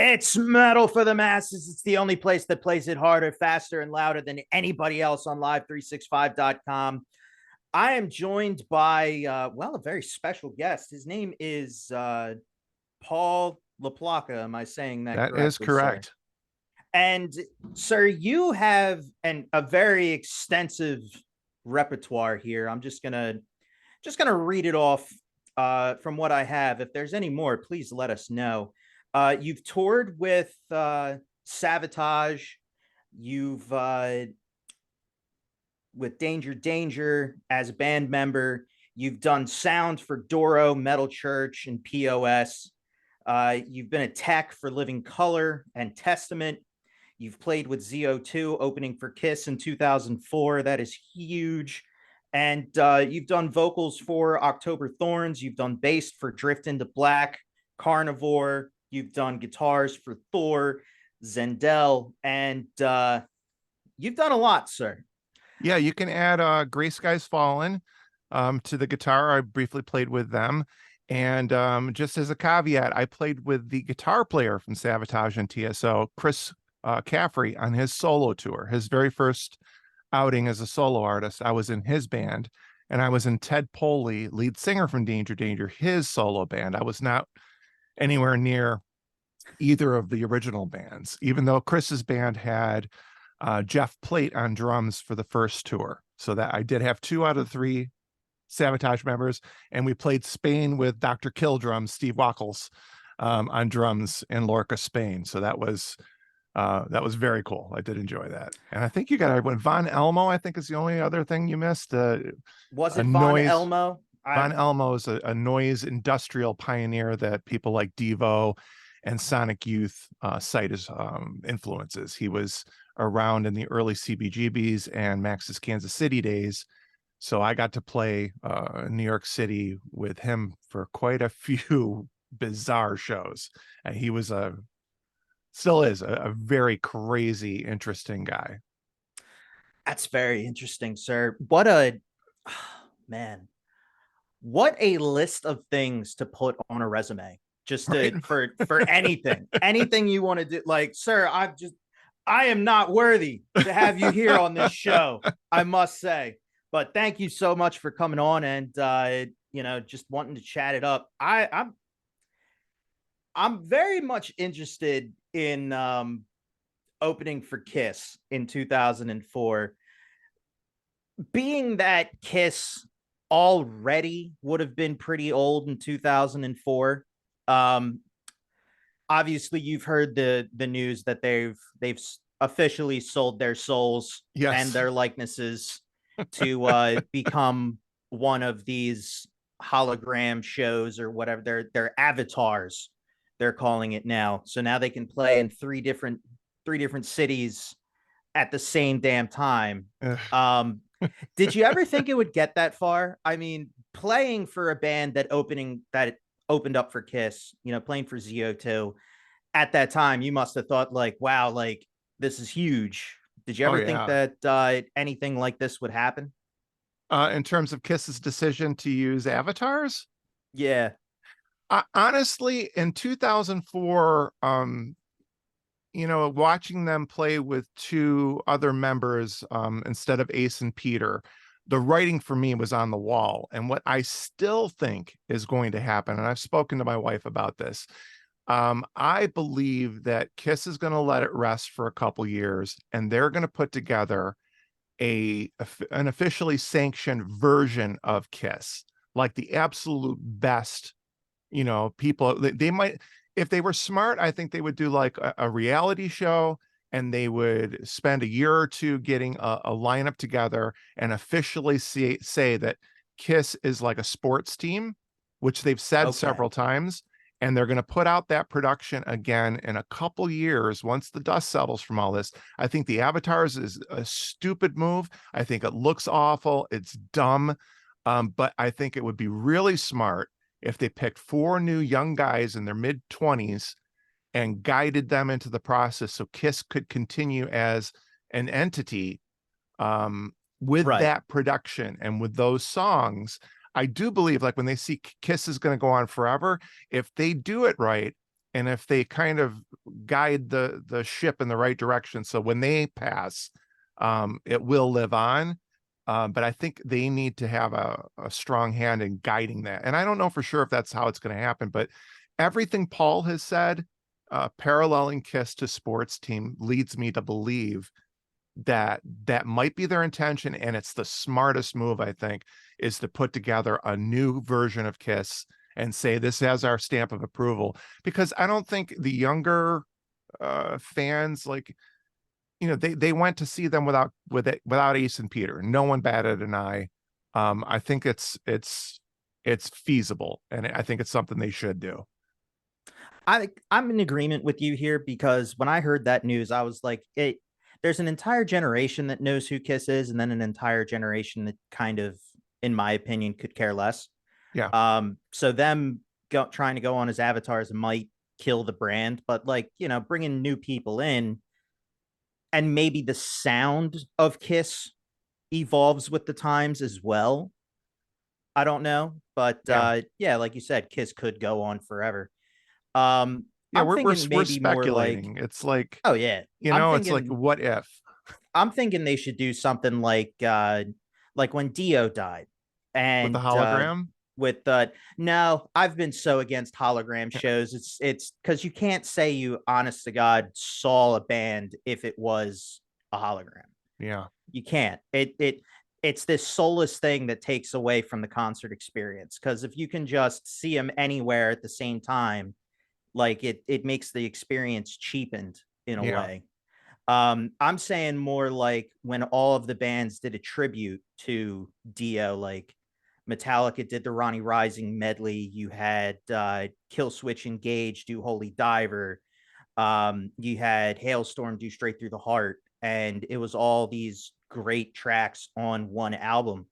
It's metal for the masses. It's the only place that plays it harder, faster, and louder than anybody else on live365.com. I am joined by, a very special guest. His name is Paul LaPlaca. Am I saying that That is correctly, sir? correct. And, sir, you have a very extensive repertoire here. I'm just gonna read it off from what I have. If there's any more, please let us know. You've toured with Savatage. You've with Danger Danger as a band member. You've done sound for DORO, Metal Church, and POS. You've been a tech for Living Color and Testament. You've played with ZO2 opening for Kiss in 2004. That is huge. And you've done vocals for October Thorns. You've done bass for Drift into Black, Carnivore. You've done guitars for THOR, Zandelle, and you've done a lot, sir. Yeah, you can add Gray Skies Fallen to the guitar. I briefly played with them. And just as a caveat, I played with the guitar player from Savatage and TSO, Chris Caffrey, on his solo tour. His very first outing as a solo artist, I was in his band, and I was in Ted Poley, lead singer from Danger Danger, his solo band. I was not anywhere near either of the original bands, even though Chris's band had Jeff Plate on drums for the first tour. So that I did have 2 out of 3 Savatage members, and we played Spain with Dr. Kill drums, Steve Wackles, on drums in Lorca, Spain. So that was very cool. I did enjoy that. And I think you got Von Elmo, I think, is the only other thing you missed. Was A it Von noise. Elmo? Von Elmo is a noise industrial pioneer that people like Devo and Sonic Youth cite as influences. He was around in the early CBGBs and Max's Kansas City days. So I got to play New York City with him for quite a few bizarre shows. And he was still is a very crazy, interesting guy. That's very interesting, sir. What a man. What a list of things to put on a resume. Just Right. to for anything you want to do. Like, sir, I am not worthy to have you here on this show, I must say. But thank you so much for coming on and just wanting to chat it up. I'm very much interested in opening for Kiss in 2004. Being that Kiss already would have been pretty old in 2004. Um, Obviously, you've heard the news that they've officially sold their souls and Yes. their likenesses to become one of these hologram shows or whatever their avatars they're calling it now. So now they can play in three different cities at the same damn time. Um, did you ever think it would get that far? I mean, playing for a band that opened up for Kiss, playing for ZO2 at that time, you must have thought like, wow, like this is huge. Did you Oh ever think yeah. that anything like this would happen? In terms of Kiss's decision to use avatars, Yeah. honestly, in 2004, watching them play with 2 other members instead of Ace and Peter, the writing for me was on the wall. And what I still think is going to happen, and I've spoken to my wife about this, I believe that Kiss is going to let it rest for a couple years, and they're going to put together an officially sanctioned version of Kiss, like the absolute best. People, they might, if they were smart, I think they would do like a reality show, and they would spend a year or 2 getting a lineup together and officially say that Kiss is like a sports team, which they've said Okay. several times. And they're going to put out that production again in a couple years once the dust settles from all this. I think the avatars is a stupid move. I think it looks awful. It's dumb. But I think it would be really smart if they picked 4 new young guys in their mid-20s and guided them into the process so Kiss could continue as an entity with Right. that production and with those songs. I do believe, like, when they see Kiss is going to go on forever, if they do it right, and if they kind of guide the ship in the right direction, so when they pass, it will live on. But I think they need to have a strong hand in guiding that. And I don't know for sure if that's how it's going to happen, but everything Paul has said, paralleling Kiss to sports team, leads me to believe that that might be their intention. And it's the smartest move, I think, is to put together a new version of Kiss and say this has our stamp of approval. Because I don't think the younger fans, like, they went to see them without Ace and Peter. No one batted an eye. I think it's feasible, and I think it's something they should do. I'm in agreement with you here because when I heard that news, I was like, there's an entire generation that knows who Kiss is, and then an entire generation that kind of, in my opinion, could care less. Yeah, So them trying to go on as avatars might kill the brand, but like, bringing new people in, and maybe the sound of Kiss evolves with the times as well. I don't know, but yeah, yeah, like you said, Kiss could go on forever. yeah. I'm We're thinking we're maybe more like, speculating. It's like, oh yeah, it's like, what if? I'm thinking they should do something like when Dio died, With the and hologram? with no, I've been so against hologram shows. It's because you can't say you honest to God saw a band if it was a hologram. Yeah, You can't. It's this soulless thing that takes away from the concert experience. Because if you can just see them anywhere at the same time, like it makes the experience cheapened in a yeah, way. I'm saying more like when all of the bands did a tribute to Dio, like Metallica did the Ronnie Rising medley. You had Kill Switch Engage do Holy Diver. You had Hailstorm do Straight Through the Heart, and it was all these great tracks on one album.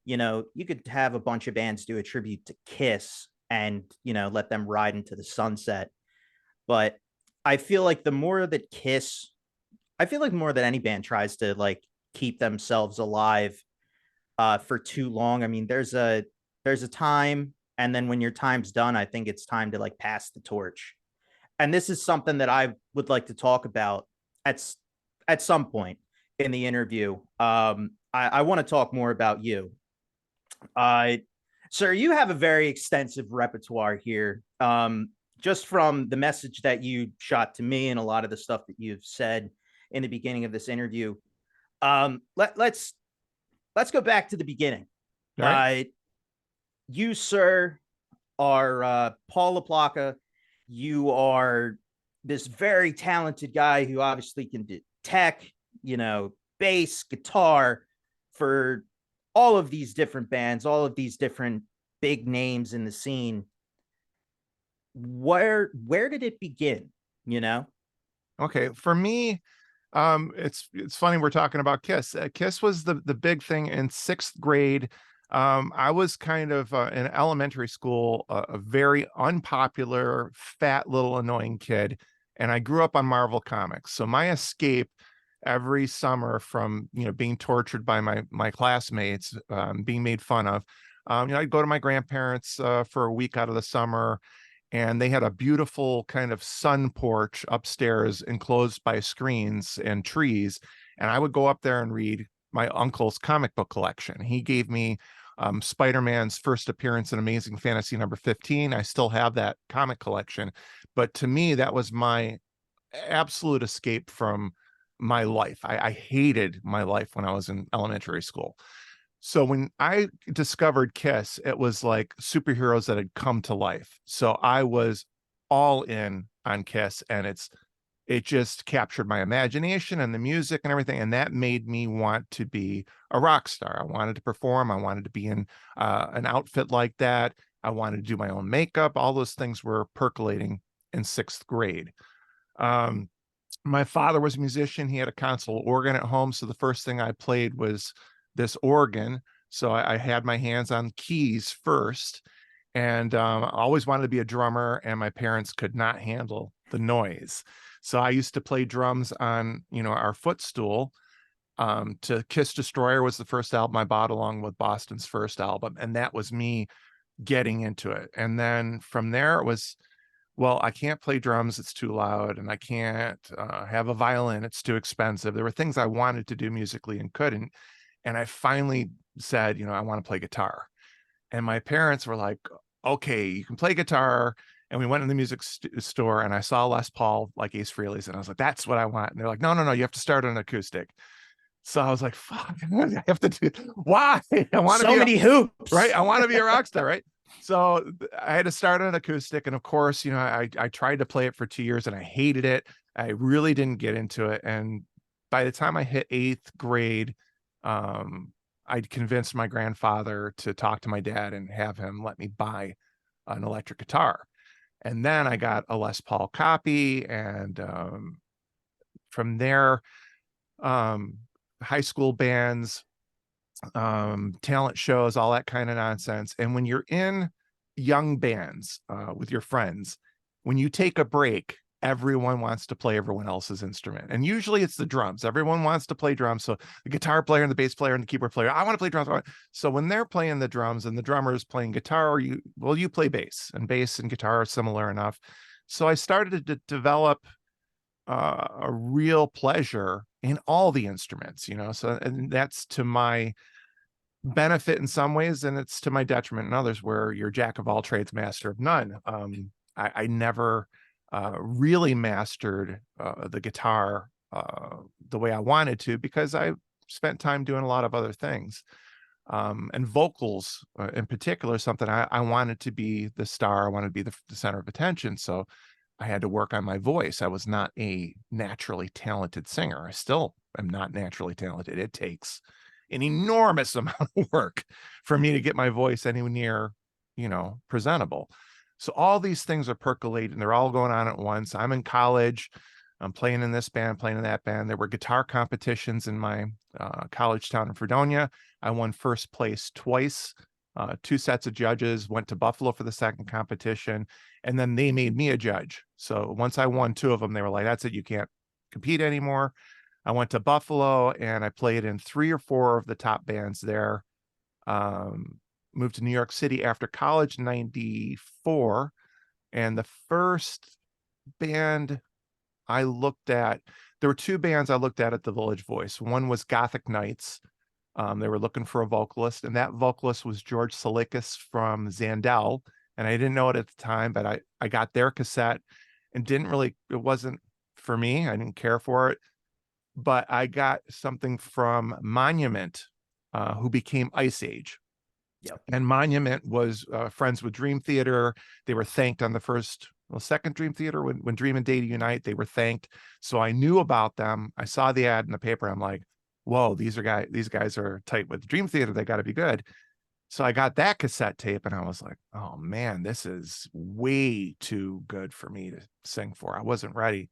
You could have a bunch of bands do a tribute to Kiss and, let them ride into the sunset. But I feel like the more that Kiss, I feel like more that any band tries to like keep themselves alive for too long. I mean, there's a time, and then when your time's done, I think it's time to like pass the torch. And this is something that I would like to talk about at at some point in the interview. I want to talk more about you. Uh, Sir, you have a very extensive repertoire here. Just from the message that you shot to me and a lot of the stuff that you've said in the beginning of this interview. Let's go back to the beginning. all right. Uh, you, sir, are Paul LaPlaca. You are this very talented guy who obviously can do tech, bass, guitar for all of these different bands, all of these different big names in the scene. Where did it begin? You know? Okay, for me, it's funny we're talking about Kiss. Kiss was the big thing in sixth grade. I was kind of in elementary school, a very unpopular, fat little annoying kid, and I grew up on Marvel Comics. So my escape every summer from being tortured by my classmates, being made fun of. I'd go to my grandparents for a week out of the summer, and they had a beautiful kind of sun porch upstairs enclosed by screens and trees. And I would go up there and read my uncle's comic book collection. He gave me Spider-Man's first appearance in Amazing Fantasy number 15. I still have that comic collection. But to me, that was my absolute escape from my life. I hated my life when I was in elementary school. So when I discovered Kiss, it was like superheroes that had come to life. So I was all in on Kiss, and it just captured my imagination and the music and everything, and that made me want to be a rock star. I wanted to perform. I wanted to be in an outfit like that. I wanted to do my own makeup. All those things were percolating in sixth grade. Um, my father was a musician. He had a console organ at home. So the first thing I played was this organ. So I had my hands on keys first, and I always wanted to be a drummer, and my parents could not handle the noise. So I used to play drums on, our footstool. To Kiss Destroyer was the first album I bought along with Boston's first album. And that was me getting into it. And then from there, it was well, I can't play drums, it's too loud, and I can't have a violin, it's too expensive. There were things I wanted to do musically and couldn't. And I finally said, I want to play guitar. And my parents were like, okay, you can play guitar. And we went in the music store and I saw Les Paul, like Ace Frehley's, and I was like, that's what I want. And they're like, no, no, no, you have to start on an acoustic. So I was like, fuck, I have to do, why? I want to So be many hoops. right. I want to be a rock star, right? So I had to start on an acoustic. And of course, I tried to play it for 2 years and I hated it. I really didn't get into it. And by the time I hit 8th grade, um, I'd convinced my grandfather to talk to my dad and have him let me buy an electric guitar. And then I got a Les Paul copy. And from there, um, high school bands, talent shows, all that kind of nonsense. And when you're in young bands with your friends, when you take a break, everyone wants to play everyone else's instrument. And usually it's the drums. Everyone wants to play drums. So the guitar player and the bass player and the keyboard player, I want to play drums. So when they're playing the drums and the drummer is playing guitar, you play bass, and bass and guitar are similar enough. So I started to develop a real pleasure in all the instruments, so, and that's to my benefit in some ways, and it's to my detriment in others, where you're jack of all trades, master of none. I never really mastered the guitar the way I wanted to, because I spent time doing a lot of other things. And vocals in particular, something I wanted to be the star. I wanted to be the center of attention. So I had to work on my voice. I was not a naturally talented singer. I still am not naturally talented. It takes an enormous amount of work for me to get my voice anywhere near, presentable. So all these things are percolating. They're all going on at once. I'm in college. I'm playing in this band, playing in that band. There were guitar competitions in my college town in Fredonia. I won first place twice. 2 sets of judges went to Buffalo for the second competition, and then they made me a judge. So once I won 2 of them, they were like, that's it, you can't compete anymore. I went to Buffalo and I played in 3 or 4 of the top bands there. Moved to New York City after college in 94. And the first band I looked at, there were 2 bands I looked at the Village Voice. One was Gothic Knights. They were looking for a vocalist, and that vocalist was George Salikas from Zandelle. And I didn't know it at the time, but I got their cassette and it wasn't for me. I didn't care for it. But I got something from Monument, who became Ice Age. Yep. And Monument was friends with Dream Theater. They were thanked on second Dream Theater, when Dream and Data Unite, they were thanked. So I knew about them. I saw the ad in the paper. I'm like, whoa, these guys are tight with Dream Theater. They got to be good. So I got that cassette tape and I was like, oh man, this is way too good for me to sing for. I wasn't ready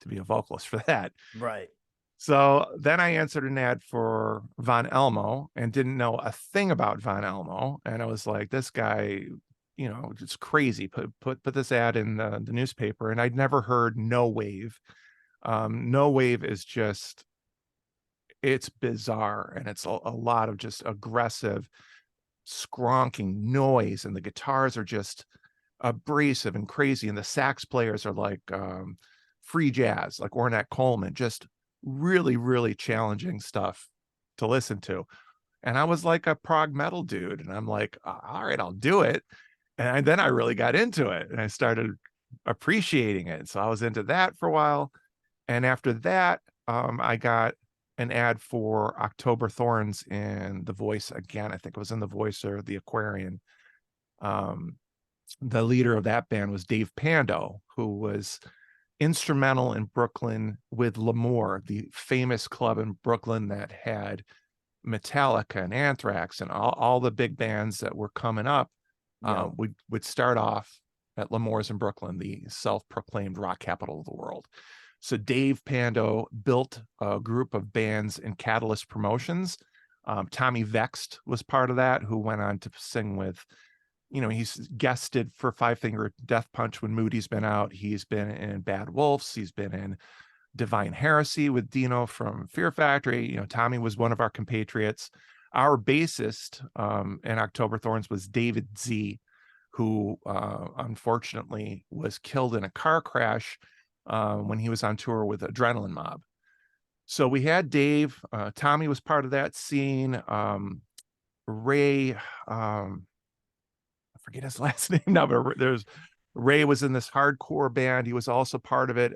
to be a vocalist for that. Right. So then I answered an ad for Von Elmo and didn't know a thing about Von Elmo. And I was like, this guy, it's crazy. Put this ad in the newspaper. And I'd never heard No Wave. No Wave is just, it's bizarre. And it's a lot of just aggressive, skronking noise. And the guitars are just abrasive and crazy. And the sax players are like free jazz, like Ornette Coleman, just really, really challenging stuff to listen to. And I was like a prog metal dude. And I'm like, all right, I'll do it. And then I really got into it and I started appreciating it. So I was into that for a while. And after that, I got an ad for October Thorns in The Voice again. I think it was in The Voice or The Aquarian. The leader of that band was Dave Pando, who was instrumental in Brooklyn with L'Amour, the famous club in Brooklyn that had Metallica and Anthrax and all the big bands that were coming up. Would start off at L'Amour's in Brooklyn, the self-proclaimed rock capital of the world. So Dave Pando built a group of bands in Catalyst Promotions. Tommy Vext was part of that, who went on to sing with, he's guested for Five Finger Death Punch when Moody's been out. He's been in Bad Wolves. He's been in Divine Heresy with Dino from Fear Factory. Tommy was one of our compatriots. Our bassist in October Thorns was David Z, who unfortunately was killed in a car crash when he was on tour with Adrenaline Mob. So we had Dave, Tommy was part of that scene. Ray, I forget his last name now, but Ray was in this hardcore band. He was also part of it.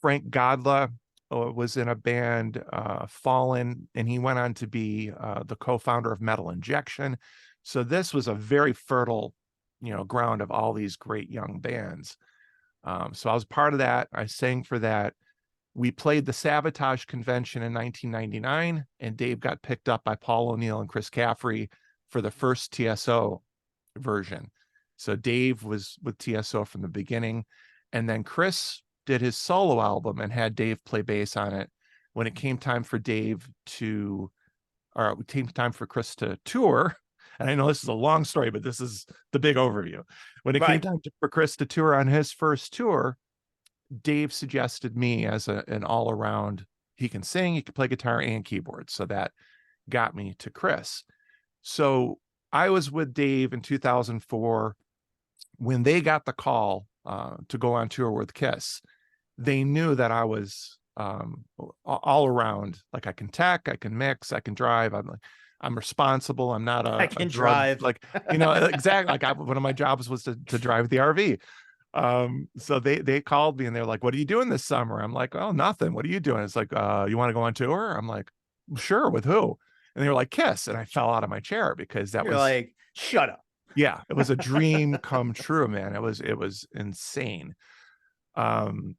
Frank Godla was in a band, Fallen, and he went on to be the co-founder of Metal Injection. So this was a very fertile, ground of all these great young bands. So I was part of that. I sang for that. We played the Savatage convention in 1999, and Dave got picked up by Paul O'Neill and Chris Caffrey for the first TSO version. So Dave was with TSO from the beginning, and then Chris did his solo album and had Dave play bass on it. When it came time for Chris to tour, and I know this is a long story, but this is the big overview. When it came time for Chris to tour on his first tour, Dave suggested me as an all-around, he can sing, he can play guitar and keyboard. So that got me to Chris. So I was with Dave in 2004. When they got the call to go on tour with Kiss, they knew that I was all around. Like, I can tech, I can mix, I can drive. I'm responsible. I'm not I can drug, drive. Exactly. Like, one of my jobs was to drive the RV. So they called me and they're like, "What are you doing this summer?" I'm like, "Oh, nothing. What are you doing?" It's like, "You want to go on tour?" I'm like, "Sure, with who?" And they were like, "Kiss." And I fell out of my chair because that You're was like, shut up. yeah, it was a dream come true, man. It was insane. And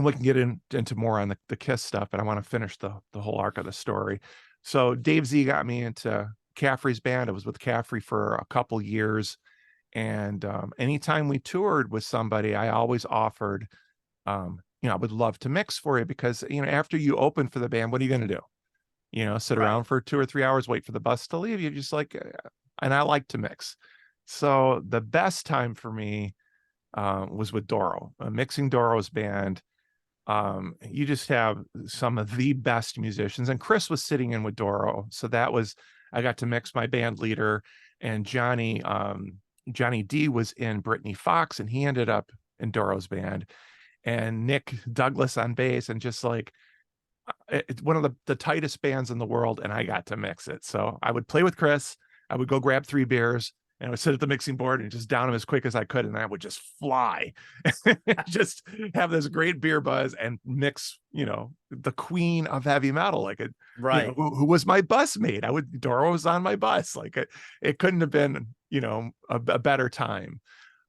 we can get into more on the Kiss stuff, but I want to finish the whole arc of the story. So Dave Z got me into Caffrey's band. I was with Caffrey for a couple years. And anytime we toured with somebody, I always offered, I would love to mix for you, because, after you open for the band, what are you going to do? Sit around for 2 or 3 hours, wait for the bus to leave. You just like, and I like to mix. So the best time for me was with DORO, mixing DORO's band. You just have some of the best musicians, and Chris was sitting in with DORO. So I got to mix my band leader, and Johnny D was in Brittany Fox, and he ended up in DORO's band, and Nick Douglas on bass, and just like, it's one of the tightest bands in the world, and I got to mix it. So I would play with Chris, I would go grab 3 beers, and I would sit at the mixing board and just down them as quick as I could, and I would just fly, just have this great beer buzz and mix, the queen of heavy metal, like who was my bus mate. Doro was on my bus. Like it couldn't have been, a better time.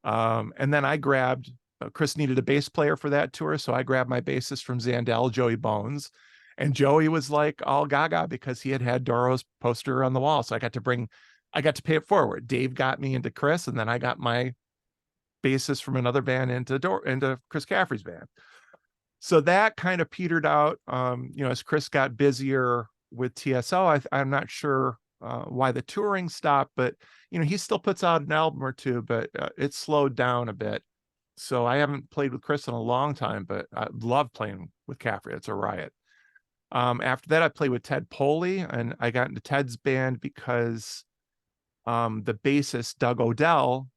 And then I grabbed, Chris needed a bass player for that tour, so I grabbed my bassist from Zandelle, Joey Bones, and Joey was like all gaga because he had Doro's poster on the wall. So I got to pay it forward. Dave got me into Chris, and then I got my bassist from another band into Chris Caffrey's band. So that kind of petered out. As Chris got busier with TSO, I'm not sure why the touring stopped, but he still puts out an album or two, but it slowed down a bit. So I haven't played with Chris in a long time, but I love playing with Caffrey. It's a riot. After that, I played with Ted Poley, and I got into Ted's band because the bassist Doug Odell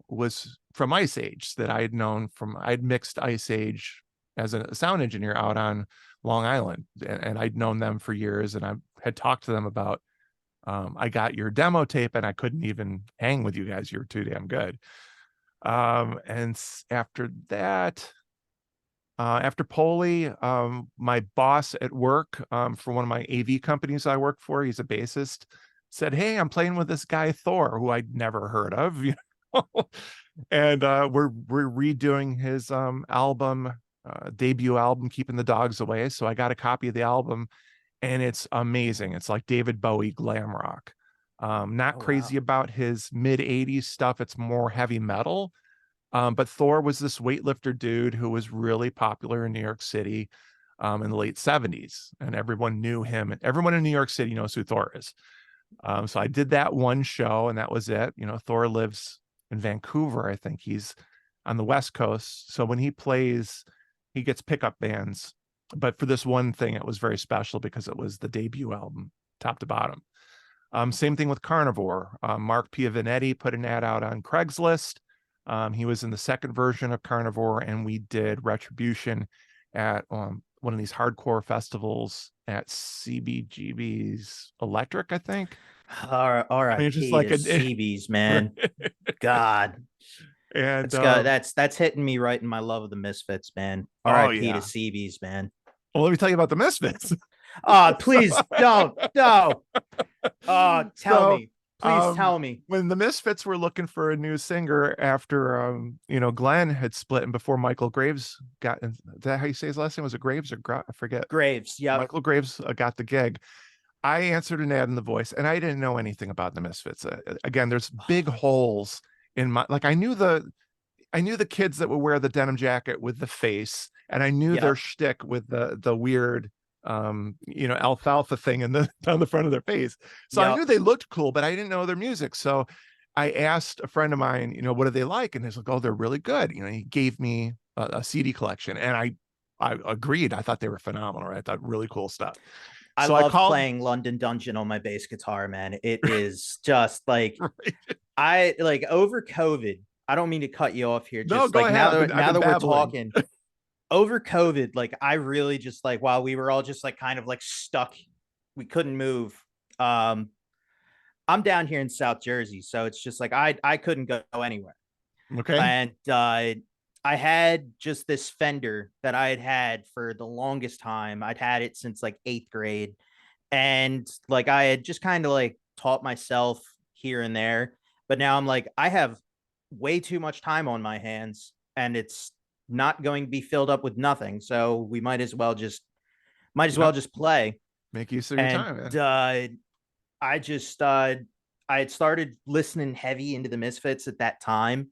was from Ice Age, that I had known I'd mixed Ice Age as a sound engineer out on Long Island, and I'd known them for years, and I had talked to them about, I got your demo tape and I couldn't even hang with you guys. You were too damn good. And after that, after Poley, my boss at work, for one of my AV companies I work for, he's a bassist, said, "Hey, I'm playing with this guy THOR, who I'd never heard of," and we're redoing his album, debut album, Keeping the Dogs Away. So I got a copy of the album, and it's amazing. It's like David Bowie glam rock. Not crazy about his mid 80s stuff. It's more heavy metal. But THOR was this weightlifter dude who was really popular in New York City in the late 70s, and everyone knew him. Everyone in New York City knows who THOR is. So I did that one show, and that was it. THOR lives in Vancouver. I think he's on the West Coast. So when he plays, he gets pickup bands. But for this one thing, it was very special because it was the debut album, top to bottom. Same thing with Carnivore. Mark Piavanetti put an ad out on Craigslist. He was in the second version of Carnivore, and we did Retribution at one of these hardcore festivals at CBGB's Electric, I think. I mean, just R.I.P. like to CB's, man. right? God, And that's hitting me right in my love of the Misfits, man. oh R.I.P. to yeah. CB's, man. Well, let me tell you about the Misfits. Please don't, no. Tell So me, please tell me. when the Misfits were looking for a new singer after Glenn had split and before Michael Graves got, is that how you say his last name? Was it Graves or I forget? Graves, yep. Michael Graves got the gig. I answered an ad in The Voice, and I didn't know anything about the Misfits. Again, there's big holes in my, like, I knew the kids that would wear the denim jacket with the face, and I knew their Yep. shtick with the weird alfalfa thing in the on the front of their face. So I Yep. knew they looked cool, but I didn't know their music. So I asked a friend of mine, what do they like? And he's like, oh, they're really good. He gave me a CD collection, and I agreed. I thought they were phenomenal. Right? I thought really cool stuff. I So I love called. playing London Dungeon on my bass guitar, man. It is just like Right. I like over COVID. I don't mean to cut you off here. No, Just go like ahead. I've now been that we're babbling. talking over COVID, like I really just like while we were all just like kind of like stuck, we couldn't move. Um, I'm down here in South Jersey, so it's just like I couldn't go anywhere. Okay. And I had just this Fender that I had for the longest time. I'd had it since like eighth grade, and like I had just kind of like taught myself here and there. But now I'm like, I have way too much time on my hands, and it's not going to be filled up with nothing. So we might as well Yep. just play. Make use of your And time, man. I just I had started listening heavy into the Misfits at that time,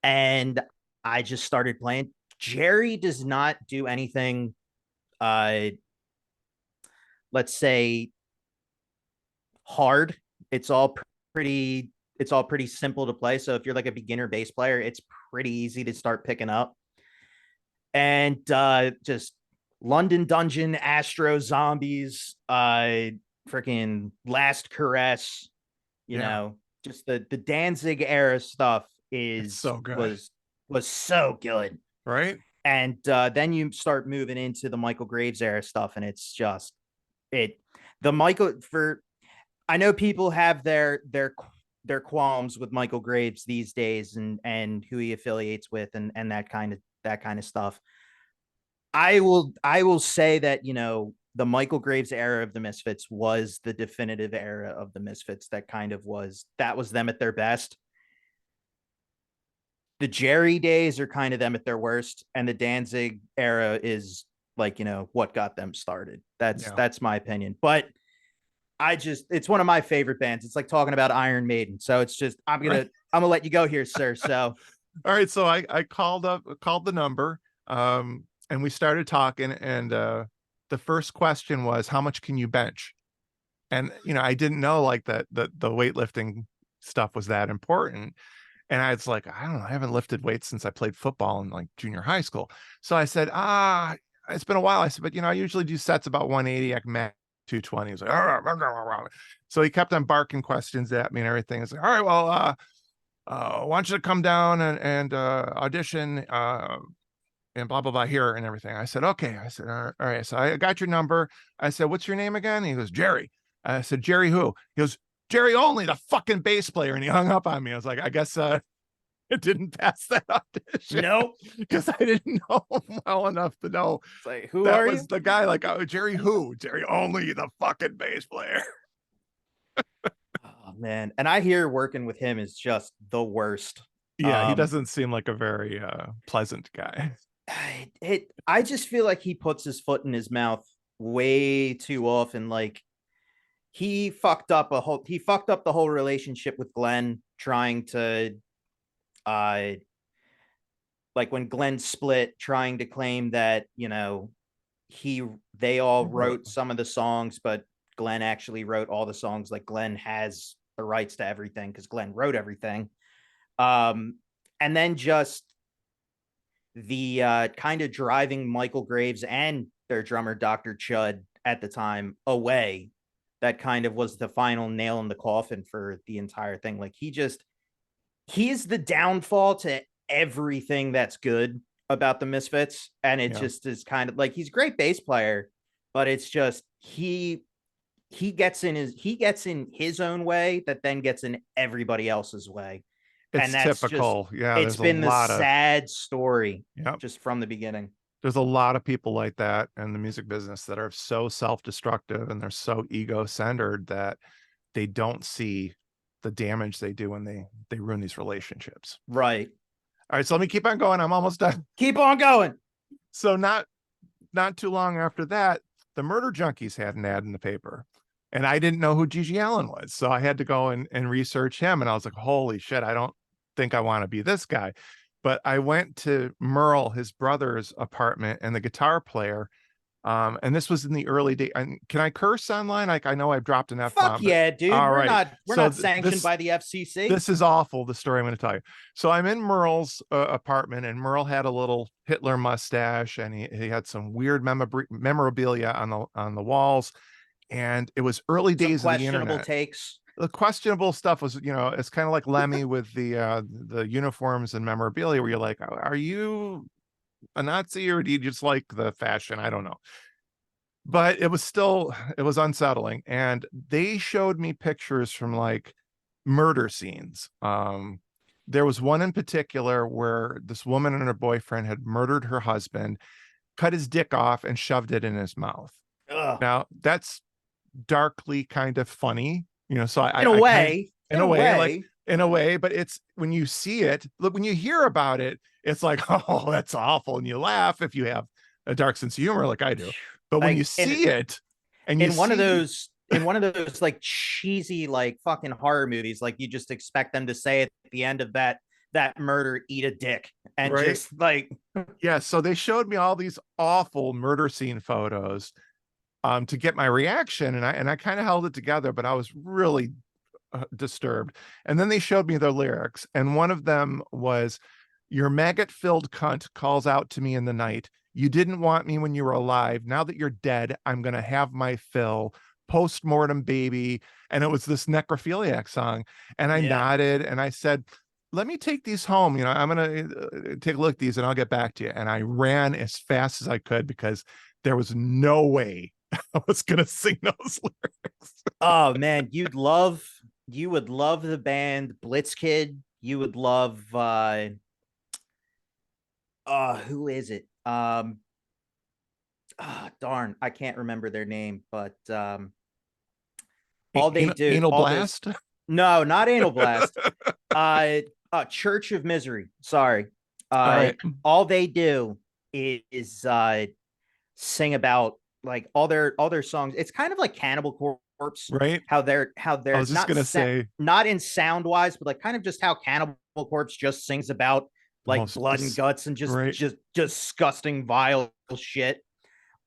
and I just started playing. Jerry does not do anything uh let's say hard. It's all pretty it's all pretty simple to play. So if you're like a beginner bass player, it's pretty easy to start picking up. And just London Dungeon, Astro Zombies, freaking Last Caress, Yeah, just the Danzig era stuff it's is so good. was so good. Right? And then you start moving into the Michael Graves era stuff, and it's just it the Michael for I know people have their qualms with Michael Graves these days and who he affiliates with and that kind of stuff. I will say that the Michael Graves era of the Misfits was the definitive era of the Misfits. That was them at their best. The Jerry days are kind of them at their worst, and the Danzig era is like what got them started. Yeah. That's my opinion, but it's one of my favorite bands. It's like talking about Iron Maiden. So it's just Right. I'm gonna let you go here, sir. So All right. So I called the number, and we started talking, and the first question was, how much can you bench? And I didn't know like that the weightlifting stuff was that important. And I was like, I don't know, I haven't lifted weights since I played football in like junior high school. So I said, it's been a while. I said, but I usually do sets about 180. I can max 220. He was like, "Arr, arr, arr, arr." So he kept on barking questions at me and everything. It's like, all right, well, I want you to come down and audition and blah blah blah here and everything. I said, okay. I said, all right. So I got your number. I said, what's your name again? He goes, Jerry. I said, Jerry who? He goes, Jerry Only, the fucking bass player. And he hung up on me. I was like, I guess it didn't pass that audition nope. because I didn't know him well enough to know It's like, who that are you? was the guy. Like, oh, Jerry who? Jerry Only, the fucking bass player. Oh man. And I hear working with him is just the worst. Yeah, he Um doesn't seem like a very pleasant guy. I just feel like he puts his foot in his mouth way too often. Like he fucked up the whole relationship with Glenn trying to uh like when Glenn split, trying to claim that, he they all wrote some of the songs, but Glenn actually wrote all the songs. Like Glenn has the rights to everything because Glenn wrote everything. Um, and then just the kind of driving Michael Graves and their drummer Dr. Chud at the time away that kind of was the final nail in the coffin for the entire thing. Like he's the downfall to everything that's good about the Misfits. And it Yeah. just is kind of like he's a great bass player, but it's just he gets in his own way that then gets in everybody else's way. And It's that's just typical. Yeah, it's there's a been the lot of sad story yeah. just from the beginning. There's a lot of people like that in the music business that are so self-destructive and they're so ego-centered that they don't see the damage they do when they ruin these relationships. Right. All right, so let me keep on going. I'm almost done. Keep on going. So not too long after that, the Murder Junkies had an ad in the paper. And I didn't know who Gigi Allen was. So I had to go and research him. And I was like, holy shit, I don't think I want to be this guy. But I went to Merle, his brother's apartment, and the guitar player. And this was in the early days. And can I curse online? Like I know I've dropped an F Fuck bomb. yeah, dude. All We're right. not sanctioned by the FCC. This is awful. The story I'm going to tell you. So I'm in Merle's apartment, and Merle had a little Hitler mustache, and he had some weird memorabilia on the walls. And it was early Some days of the questionable internet. takes. The questionable stuff was, it's kind of like Lemmy with the uniforms and memorabilia, where you're like, are you a Nazi or do you just like the fashion? I don't know. But it was unsettling. And they showed me pictures from like murder scenes. There was one in particular where this woman and her boyfriend had murdered her husband, cut his dick off, and shoved it in his mouth. Ugh. Now that's darkly kind of funny, so In a I kind of, way. in a way, like in a way, but it's when you see it, look, when you hear about it, it's like, oh, that's awful. And you laugh if you have a dark sense of humor like I do. But when you Like see it and you in one of see those like cheesy like fucking horror movies, like you just expect them to say at the end of that murder, eat a dick, and right, just like yeah. So they showed me all these awful murder scene photos to get my reaction, and I kind of held it together, but I was really disturbed. And then they showed me their lyrics, and one of them was, "Your maggot-filled cunt calls out to me in the night. You didn't want me when you were alive. Now that you're dead, I'm gonna have my fill. Post-mortem baby." And it was this necrophiliac song. And I yeah. nodded and I said, let me take these home. I'm gonna take a look at these and I'll get back to you. And I ran as fast as I could because there was no way I was gonna sing those lyrics. Oh man, you would love the band Blitzkid. You would love who is it? Darn, I can't remember their name, but all they do Anal all this blast. no, not Anal Blast. Church of Misery. Sorry. All right. All they do is sing about like all their songs. It's kind of like Cannibal Corpse, Right. how I they're was just gonna say, not in sound wise, but like kind of just how Cannibal Corpse just sings about like blood and guts and just right. just disgusting vile shit.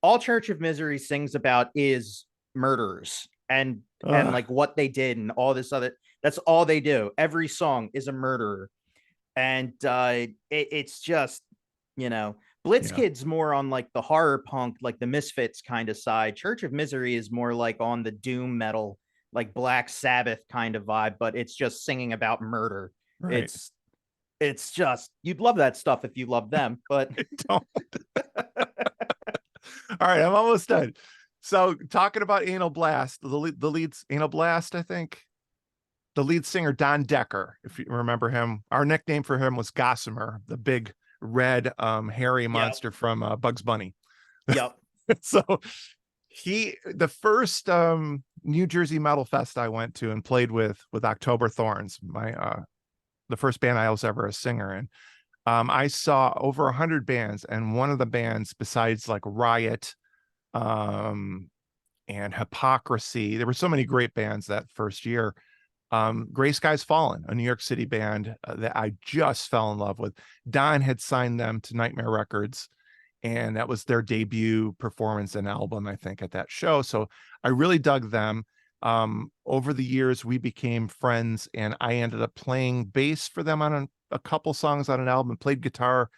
All Church of Misery sings about is murderers and like what they did and all this other. That's all they do. Every song is a murderer, and it's just Blitzkid's more on like the horror punk, like the Misfits kind of side. Church of Misery is more like on the doom metal, like Black Sabbath kind of vibe, but it's just singing about murder. Right. It's just you'd love that stuff if you love them, but I don't. All right, I'm almost done. So talking about Anal Blast, the lead's Anal Blast, I think. The lead singer, Don Decker, if you remember him, our nickname for him was Gossamer, the big red hairy monster from Bugs Bunny. Yep. So the first New Jersey Metal Fest I went to and played with October Thorns, the first band I was ever a singer in. I saw over 100 bands, and one of the bands, besides like Riot and Hypocrisy, there were so many great bands that first year. Gray Skies Fallen, a New York City band that I just fell in love with. Don had signed them to Nightmare Records, and that was their debut performance and album, I think, at that show. So I really dug them. Over the years, we became friends, and I ended up playing bass for them on a couple songs on an album, played guitar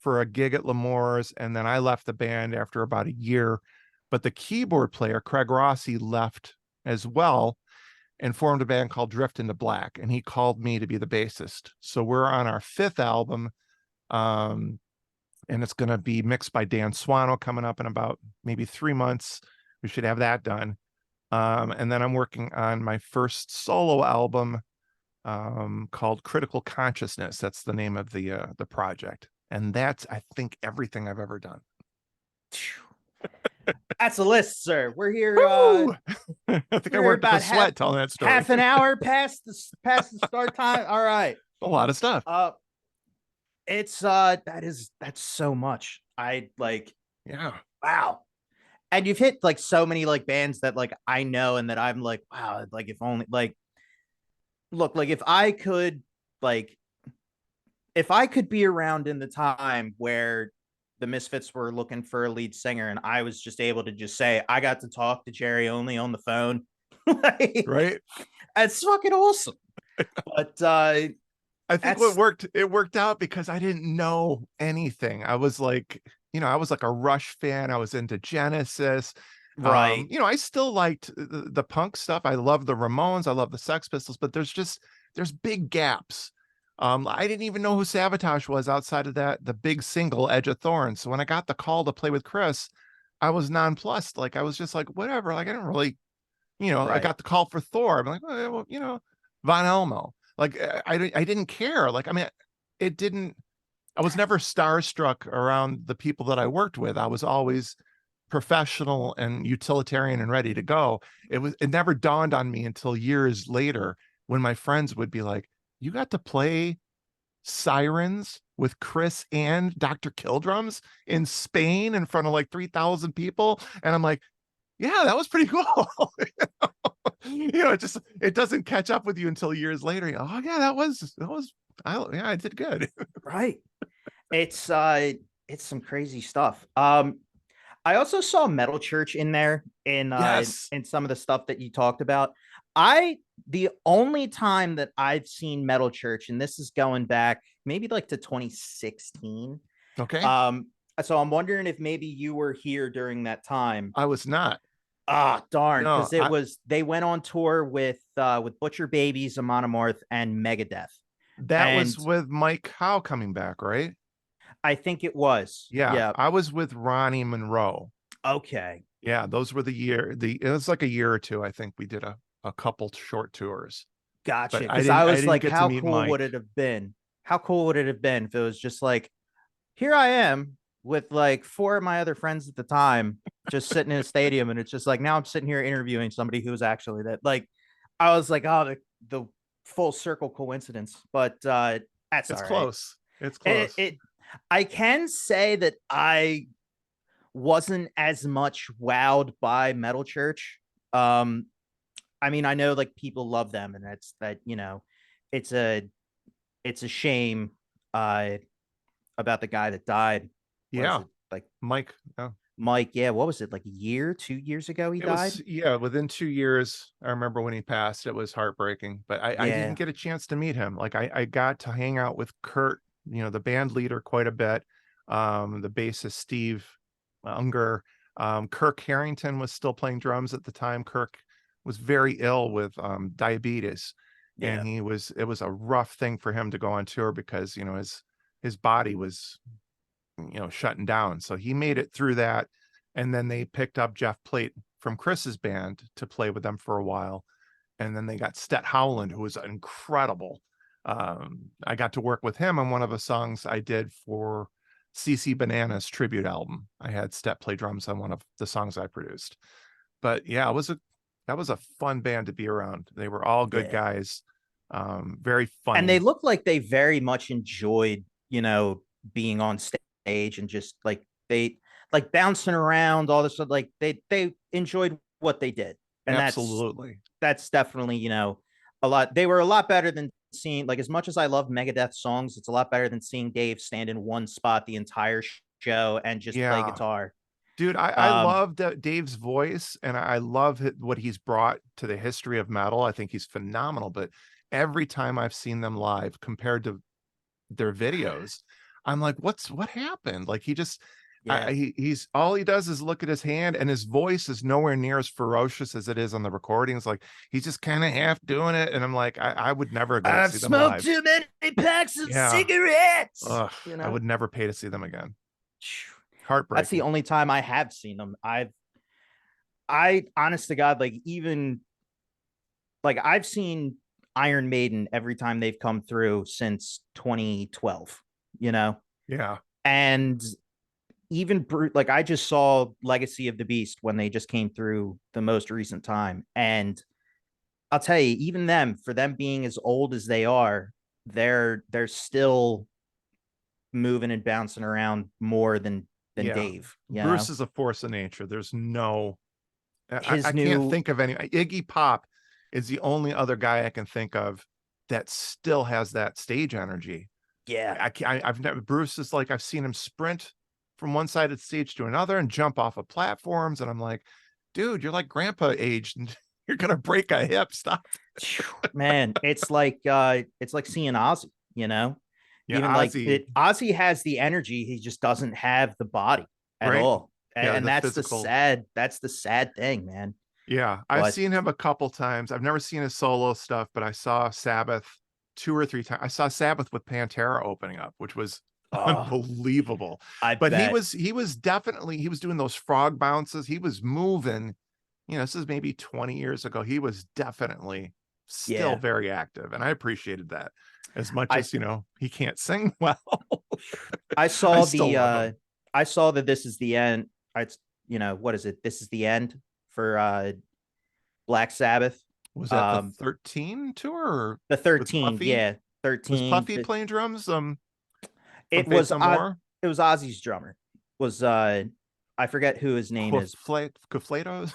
for a gig at L'Amour's, and then I left the band after about a year. But the keyboard player, Craig Rossi, left as well, and formed a band called Drift into Black. And he called me to be the bassist. So we're on our 5th album. And it's going to be mixed by Dan Swano coming up in about maybe 3 months. We should have that done. And then I'm working on my first solo album called Critical Consciousness. That's the name of the project. And that's, I think, everything I've ever done. That's a list, sir. We're here. Woo! I think I we're worked up a about sweat telling that story. Half an hour past the start time. All right. A lot of stuff. That's so much. Yeah. Wow. And you've hit like so many like bands that like I know and that I'm like, wow, like if only like look, like if I could be around in the time where the Misfits were looking for a lead singer and I was just able to just say, I got to talk to Jerry only on the phone. Like, right. It's fucking awesome. But I think it worked out because I didn't know anything. I was like, I was like a Rush fan. I was into Genesis. Right. I still liked the punk stuff. I love the Ramones. I love the Sex Pistols, but there's big gaps. I didn't even know who Savatage was outside of the big single Edge of Thorns. So when I got the call to play with Chris, I was nonplussed. Like I was just like, whatever. Like I didn't really, right. I got the call for Thor. I'm like, well, Von Elmo. Like I didn't care. Like, I mean, I was never starstruck around the people that I worked with. I was always professional and utilitarian and ready to go. It never dawned on me until years later when my friends would be like, you got to play Sirens with Chris and Dr. Killdrums in Spain in front of like 3,000 people. And I'm like, yeah, that was pretty cool. It doesn't catch up with you until years later. Oh yeah, I did good. Right. It's some crazy stuff. I also saw Metal Church in there Yes. in some of the stuff that you talked about. The only time that I've seen Metal Church, and this is going back maybe like to 2016. Okay. So I'm wondering if maybe you were here during that time. I was not. Ah, darn, No, because they went on tour with Butcher Babies, Monomorph, and Megadeth. That was with Mike Howe coming back, right? I think it was. Yeah. I was with Ronnie Monroe. Okay. Yeah, those were it was like a year or two. I think we did a couple short tours. Gotcha. But Because I was didn't like, get to how meet cool Mike. would it have been? How cool would it have been if it was just like, here I am with like 4 of my other friends at the time, just sitting in a stadium, and it's just like now I'm sitting here interviewing somebody who's actually that. Like, I was like, oh, the full circle coincidence, but that's it's all close. Right. It's close. I can say that I wasn't as much wowed by Metal Church. I mean, I know like people love them, and it's a shame about the guy that died. Yeah. Like Mike. Oh. Mike, yeah, what was it, like a year, 2 years ago he died? Within 2 years. I remember when he passed, it was heartbreaking, but I didn't get a chance to meet him. Like I got to hang out with Kurt, the band leader, quite a bit. The bassist Steve Unger. Kirk Harrington was still playing drums at the time. Kirk was very ill with diabetes. Yeah. And it was a rough thing for him to go on tour because his body was shutting down. So he made it through that. And then they picked up Jeff Plate from Chris's band to play with them for a while. And then they got Stet Howland, who was incredible. I got to work with him on one of the songs I did for CC Banana's tribute album. I had Stet play drums on one of the songs I produced. But yeah, that was a fun band to be around. They were all good guys. Very funny. And they looked like they very much enjoyed, being on stage and just like they like bouncing around all this stuff. Like they enjoyed what they did. And absolutely. That's definitely, a lot. They were a lot better than seeing, like, as much as I love Megadeth songs, it's a lot better than seeing Dave stand in one spot the entire show and just play guitar. Dude, I love Dave's voice, and I love what he's brought to the history of metal. I think he's phenomenal, but every time I've seen them live compared to their videos, I'm like, what happened? Like Yeah. He's all he does is look at his hand, and his voice is nowhere near as ferocious as it is on the recordings. Like he's just kind of half doing it, and I'm like, I would never go to I've see them smoked live. too many packs of Yeah, cigarettes. ugh, I would never pay to see them again. That's the Heartbreaking. only time I have seen them. I honest to God, like even like I've seen Iron Maiden every time they've come through since 2012, you know? Yeah, And even like I just saw Legacy of the Beast when they just came through the most recent time. And I'll tell you, even them, for them being as old as they are, they're still moving and bouncing around more than yeah. Dave, you Bruce know? is a force of nature. There's no, I His can't new think of any. Iggy Pop is the only other guy I can think of that still has that stage energy. yeah, I've never, Bruce is like, I've seen him sprint from one side of the stage to another and jump off of platforms. And I'm like, dude, you're like grandpa aged and you're going to break a hip. Stop. man, it's like seeing Ozzy, you know? Yeah. Even like Ozzy, it Ozzy has the energy, he just doesn't have the body at right? all. Yeah. And The physical. that's the sad thing, man. Yeah. I've But seen him a couple times. I've never seen his solo stuff, but I saw Sabbath 2 or 3 times. I saw Sabbath with Pantera opening up, which was oh, unbelievable. I But bet. he was definitely, he was doing those frog bounces. He was moving. You know, this is maybe 20 years ago. He was definitely still Yeah. very active. And I appreciated that as much I as, he can't sing well. I I saw still the love him. I saw that this is the end. I what is it? This is the end for Black Sabbath. Was that the Um 13 tour the with 13, Puffy? yeah, Was 13. Puffy playing drums from It Faith was No More? it was Ozzy's drummer. Was I forget who his name is. Conflatos?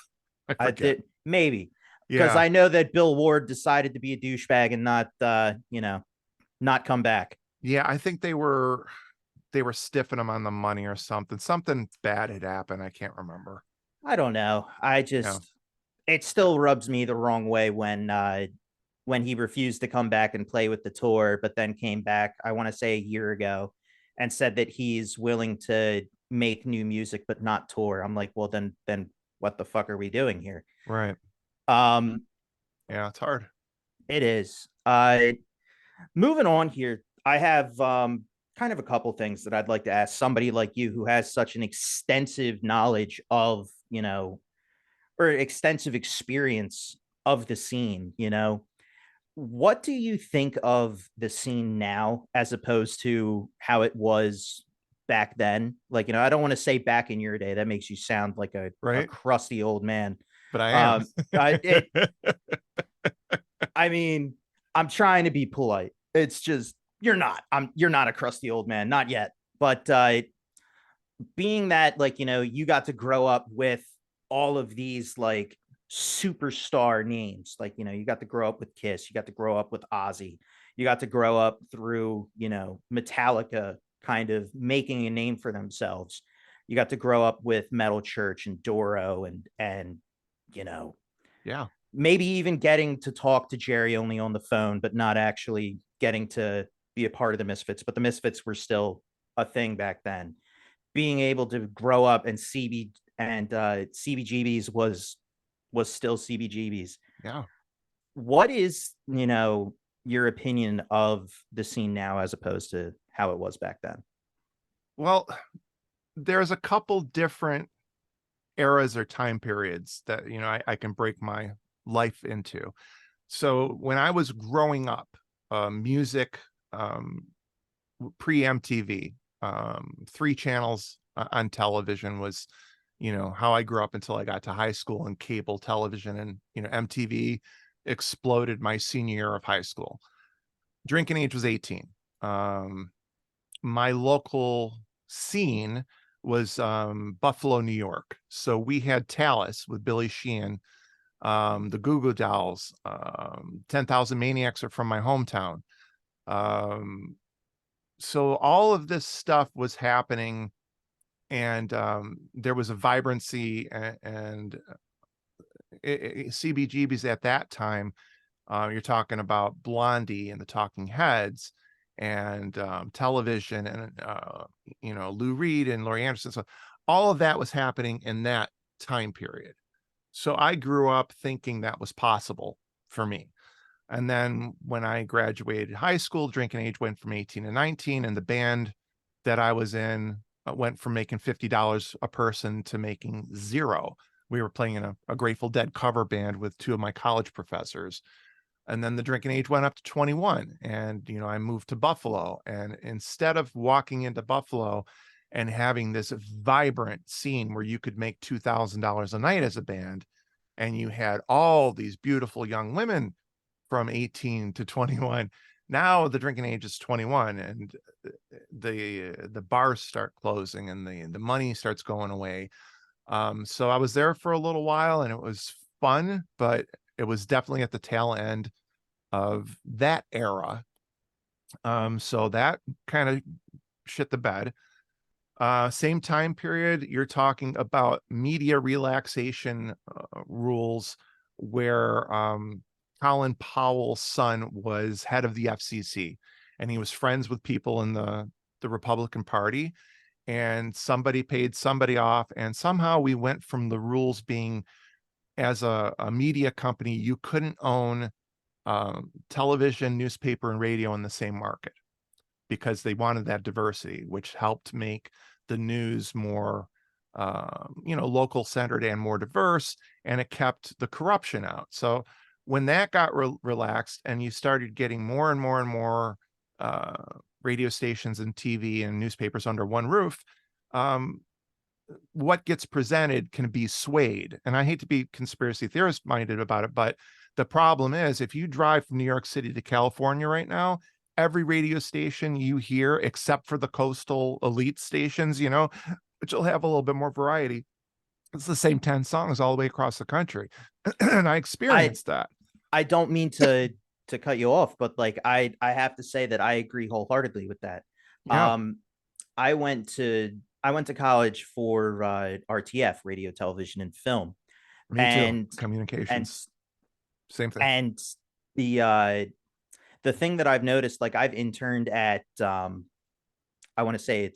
I I forget. did maybe because Yeah. I know that Bill Ward decided to be a douchebag and not not come back. Yeah, I think they were stiffing him on the money or something. Something bad had happened. I can't remember. I don't know. I Yeah. just it still rubs me the wrong way when he refused to come back and play with the tour, but then came back, I want to say a year ago, and said that he's willing to make new music but not tour. I'm like, well then what the fuck are we doing here? Right. Um Yeah, it's hard. it is. Moving on here, I have kind of a couple things that I'd like to ask somebody like you who has such an extensive knowledge of, or extensive experience of the scene, what do you think of the scene now as opposed to how it was back then? Like, I don't want to say back in your day. That makes you sound like a Right? crusty old man. But I am. Um, it, I mean, I'm trying to be polite. It's just you're not a crusty old man, not yet. But being that like, you got to grow up with all of these like superstar names, like, you got to grow up with Kiss, you got to grow up with Ozzy, you got to grow up through, Metallica kind of making a name for themselves. You got to grow up with Metal Church and Doro and you know Yeah. maybe even getting to talk to Jerry only on the phone, but not actually getting to be a part of the Misfits. But the Misfits were still a thing back then. Being able to grow up and CBGBs was still CBGBs. Yeah. What is your opinion of the scene now as opposed to how it was back then? Well, there's a couple different eras or time periods that, I can break my life into. So when I was growing up, music, um, pre MTV, 3 channels on television was, how I grew up until I got to high school, and cable television, and, MTV exploded my senior year of high school. Drinking age was 18. My local scene was Buffalo, New York. So we had Talus with Billy Sheehan, the Goo Goo Dolls, 10,000 Maniacs are from my hometown. Um, so all of this stuff was happening, and there was a vibrancy and CBGBs at that time. You're talking about Blondie and the Talking Heads, and television, and Lou Reed and Laurie Anderson. So all of that was happening in that time period. So I grew up thinking that was possible for me. And then when I graduated high school, drinking age went from 18 to 19, and the band that I was in went from making $50 a person to making zero. We were playing in a Grateful Dead cover band with two of my college professors. And then the drinking age went up to 21, and I moved to Buffalo, and instead of walking into Buffalo and having this vibrant scene where you could make $2,000 a night as a band, and you had all these beautiful young women from 18 to 21, now the drinking age is 21, and the bars start closing, and the money starts going away. So I was there for a little while, and it was fun, but it was definitely at the tail end of that era. So that kind of shit the bed. Same time period, you're talking about media relaxation rules, where Colin Powell's son was head of the FCC, and he was friends with people in the Republican Party, and somebody paid somebody off, and somehow we went from the rules being, as a media company, you couldn't own television, newspaper, and radio in the same market, because they wanted that diversity, which helped make the news more, local centered and more diverse, and it kept the corruption out. So when that got relaxed, and you started getting more and more and more radio stations and TV and newspapers under one roof, what gets presented can be swayed. And I hate to be conspiracy theorist minded about it, but the problem is, if you drive from New York City to California right now, every radio station you hear, except for the coastal elite stations, which will have a little bit more variety, it's the same 10 songs all the way across the country. And I experienced that. I don't mean to cut you off, but like I have to say that I agree wholeheartedly with that. Yeah, I went to college for RTF, radio, television, and film, me too. and and Communications, same thing. and the thing that I've noticed, like I've interned at I want to say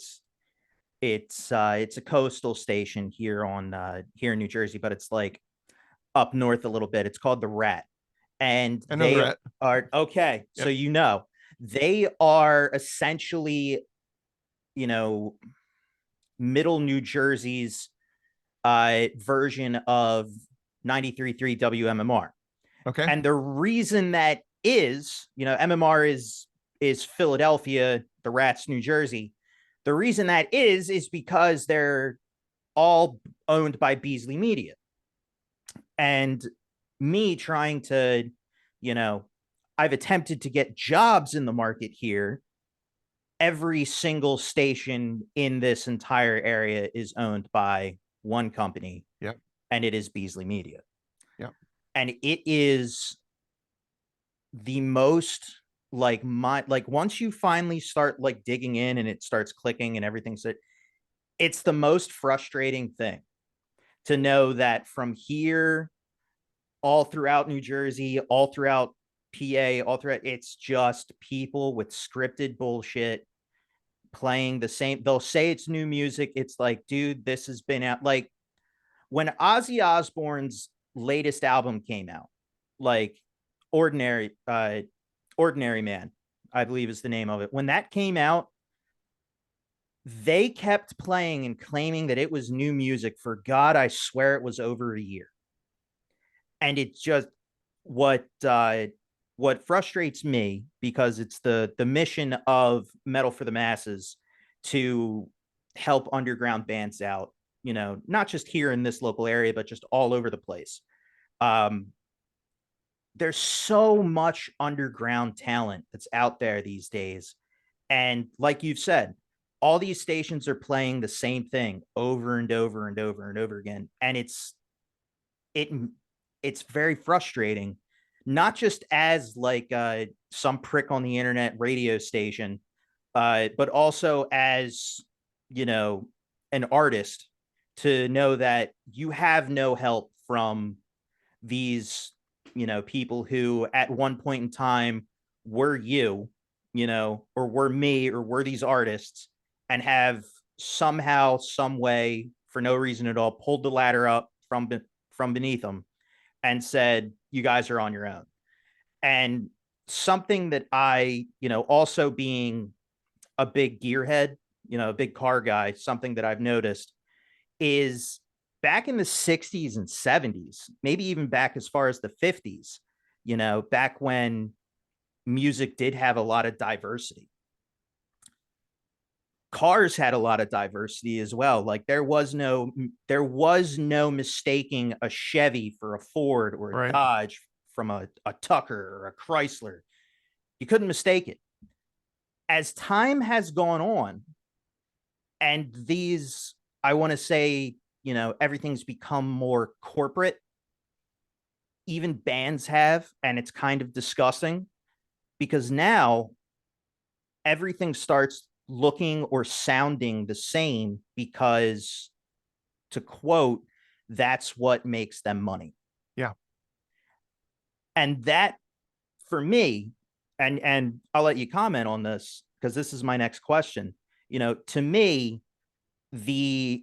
it's a coastal station here here in New Jersey, but it's like up north a little bit. It's called the Rat, and I know the Rat. are okay. So Yep. they are essentially middle New Jersey's version of 93.3 WMMR. Okay. And the reason that is, MMR is Philadelphia, the Rats, New Jersey. The reason that is because they're all owned by Beasley Media. And me trying to, I've attempted to get jobs in the market here. Every single station in this entire area is owned by one company. Yep. And it is Beasley Media. Yep. And it is the most once you finally start like digging in and it starts clicking and everything's it's the most frustrating thing to know that from here all throughout New Jersey, all throughout PA, all throughout, it's just people with scripted bullshit playing the same. They'll say it's new music. It's like, dude, this has been out. Like when Ozzy Osbourne's latest album came out, like Ordinary Man, I believe is the name of it. When that came out, they kept playing and claiming that it was new music for, God, I swear it was over a year. And it's just what frustrates me, because it's the mission of Metal for the Masses to help underground bands out, not just here in this local area, but just all over the place. There's so much underground talent that's out there these days. And like you've said, all these stations are playing the same thing over and over and over and over again. And it's very frustrating, not just as like some prick on the internet radio station, but also as, an artist, to know that you have no help from these, people who at one point in time were you, or were me or were these artists and have somehow, some way, for no reason at all, pulled the ladder up from beneath them and said, you guys are on your own. And something that also being a big gearhead, a big car guy, something that I've noticed is back in the 60s and 70s, maybe even back as far as the 50s, back when music did have a lot of diversity. Cars had a lot of diversity as well. Like there was no mistaking a Chevy for a Ford or a Right. Dodge from a Tucker or a Chrysler. You couldn't mistake it. As time has gone on, and these, I want to say, everything's become more corporate. Even bands have, and it's kind of disgusting because now everything starts looking or sounding the same because, to quote, that's what makes them money. Yeah. And that, for me, and I'll let you comment on this because this is my next question. To me, the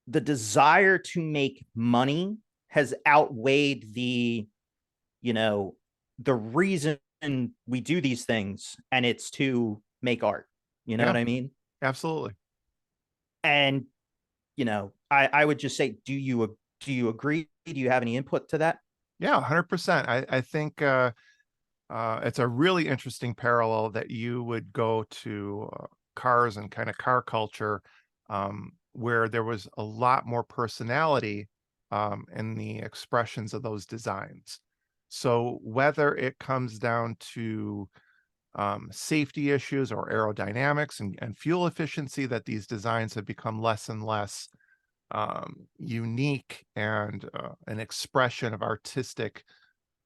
desire to make money has outweighed you know the reason we do these things, and it's to make art. You know Yeah, what I mean? absolutely. And I would just say, do you agree? Do you have any input to that? Yeah, 100%. I think it's a really interesting parallel that you would go to cars and kind of car culture, where there was a lot more personality in the expressions of those designs. So whether it comes down to safety issues or aerodynamics and fuel efficiency, that these designs have become less and less unique and an expression of artistic.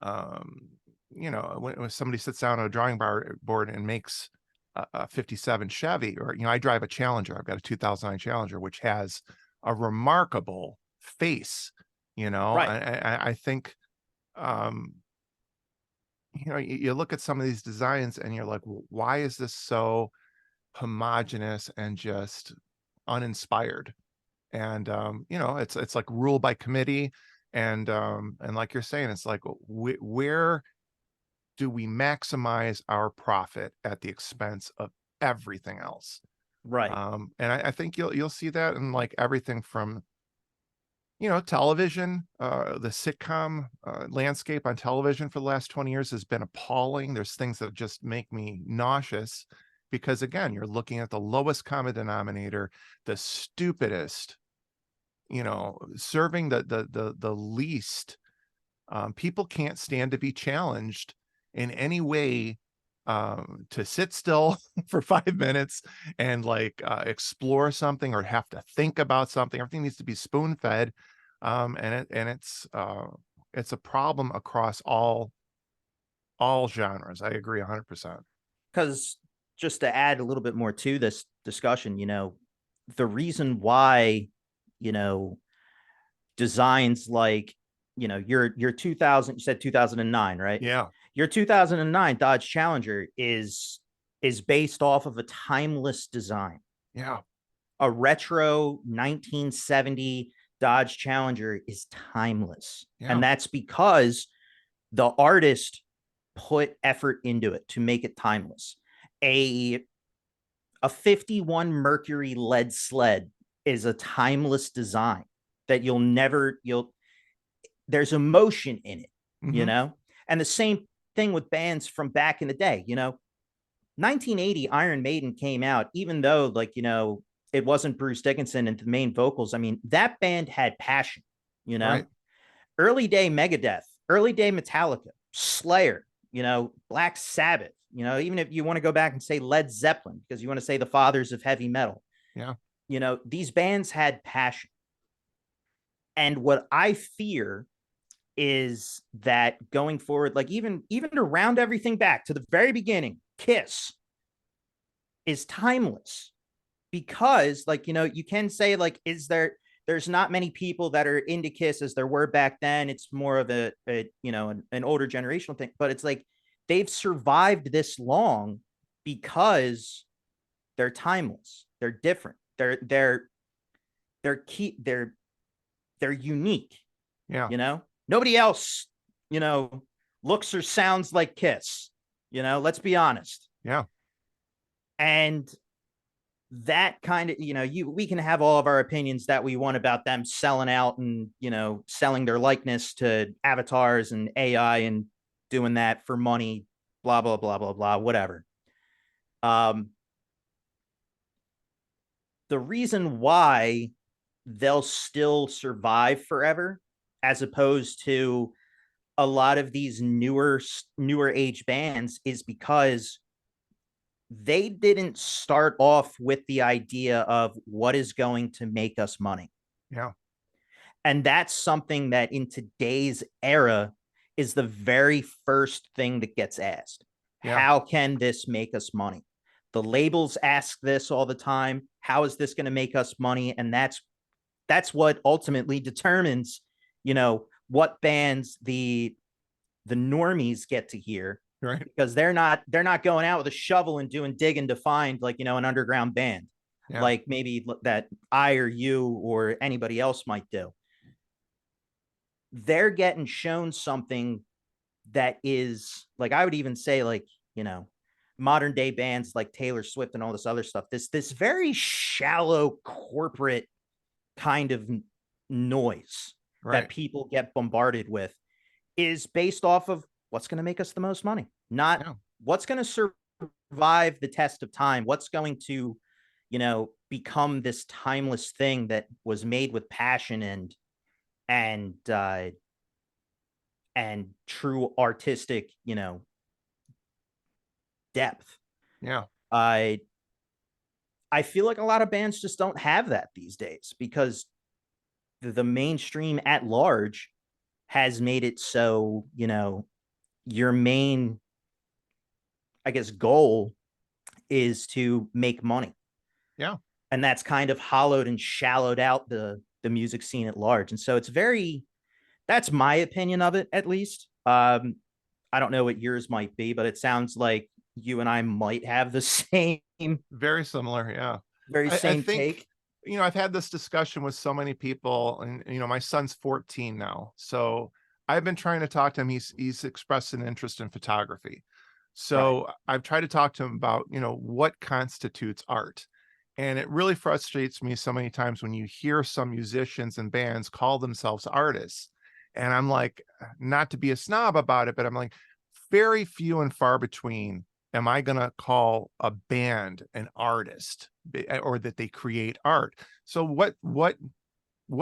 um, when somebody sits down on a drawing board and makes a 57 Chevy, or, I drive a Challenger. I've got a 2009 Challenger, which has a remarkable face. Right. I think, um, you look at some of these designs and you're like, why is this so homogenous and just uninspired? And it's like rule by committee. And like you're saying, it's like, where do we maximize our profit at the expense of everything else? Right. And I think you'll see that in like everything from, television. The sitcom landscape on television for the last 20 years has been appalling. There's things that just make me nauseous because, again, you're looking at the lowest common denominator, the stupidest, serving the least. People can't stand to be challenged in any way, to sit still for 5 minutes and like explore something or have to think about something. Everything needs to be spoon fed. It's a problem across all genres. I agree 100%. Because, just to add a little bit more to this discussion, the reason why, you know, designs like, your 2000, you said 2009, right? Yeah. Your 2009 Dodge Challenger is based off of a timeless design. Yeah. A retro 1970 Dodge Challenger is timeless. Yeah. And that's because the artist put effort into it to make it timeless. A a 51 Mercury lead sled is a timeless design that you'll there's emotion in it, Hmm. And the same thing with bands from back in the day, 1980 Iron Maiden came out, even though, like, it wasn't Bruce Dickinson and the main vocals. I mean, that band had passion, you know. Right. Early day Megadeth, early day Metallica, Slayer, Black Sabbath, even if you want to go back and say Led Zeppelin, because you want to say the fathers of heavy metal, Yeah. these bands had passion. And what I fear is that going forward, like, even to round everything back to the very beginning, Kiss is timeless because, like, you can say, like, there's not many people that are into Kiss as there were back then. It's more of an older generational thing, but it's like they've survived this long because they're timeless. They're different. They're unique. Yeah. You know, nobody else, you know, looks or sounds like Kiss. You know, let's be honest. Yeah. And that kind of, we can have all of our opinions that we want about them selling out and, selling their likeness to avatars and AI and doing that for money, blah, blah, blah, blah, blah, whatever. The reason why they'll still survive forever, as opposed to a lot of these newer age bands, is because they didn't start off with the idea of what is going to make us money. Yeah. And that's something that in today's era is the very first thing that gets asked. Yeah. How can this make us money? The labels ask this all the time. How is this going to make us money? And that's what ultimately determines, what bands the normies get to hear. Right. Because they're not going out with a shovel and doing digging to find, like, an underground band, Yeah. like maybe that I or you or anybody else might do. They're getting shown something that is, like, I would even say, like, modern day bands like Taylor Swift and all this other stuff, this very shallow corporate kind of noise that people get bombarded with is based off of what's going to make us the most money, not what's going to survive the test of time, what's going to, become this timeless thing that was made with passion and true artistic, depth. Yeah. I feel like a lot of bands just don't have that these days because the mainstream at large has made it so, your main, I guess, goal is to make money. Yeah. And that's kind of hollowed and shallowed out the music scene at large. And so that's my opinion of it, at least. I don't know what yours might be, but it sounds like you and I might have the same. Very similar. Yeah. Same I think, take. I've had this discussion with so many people, and, my son's 14 now. So I've been trying to talk to him. He's expressed an interest in photography. So I've tried to talk to him about, what constitutes art. And it really frustrates me so many times when you hear some musicians and bands call themselves artists. And I'm like, not to be a snob about it, but I'm like, very few and far between am I going to call a band an artist or that they create art. So what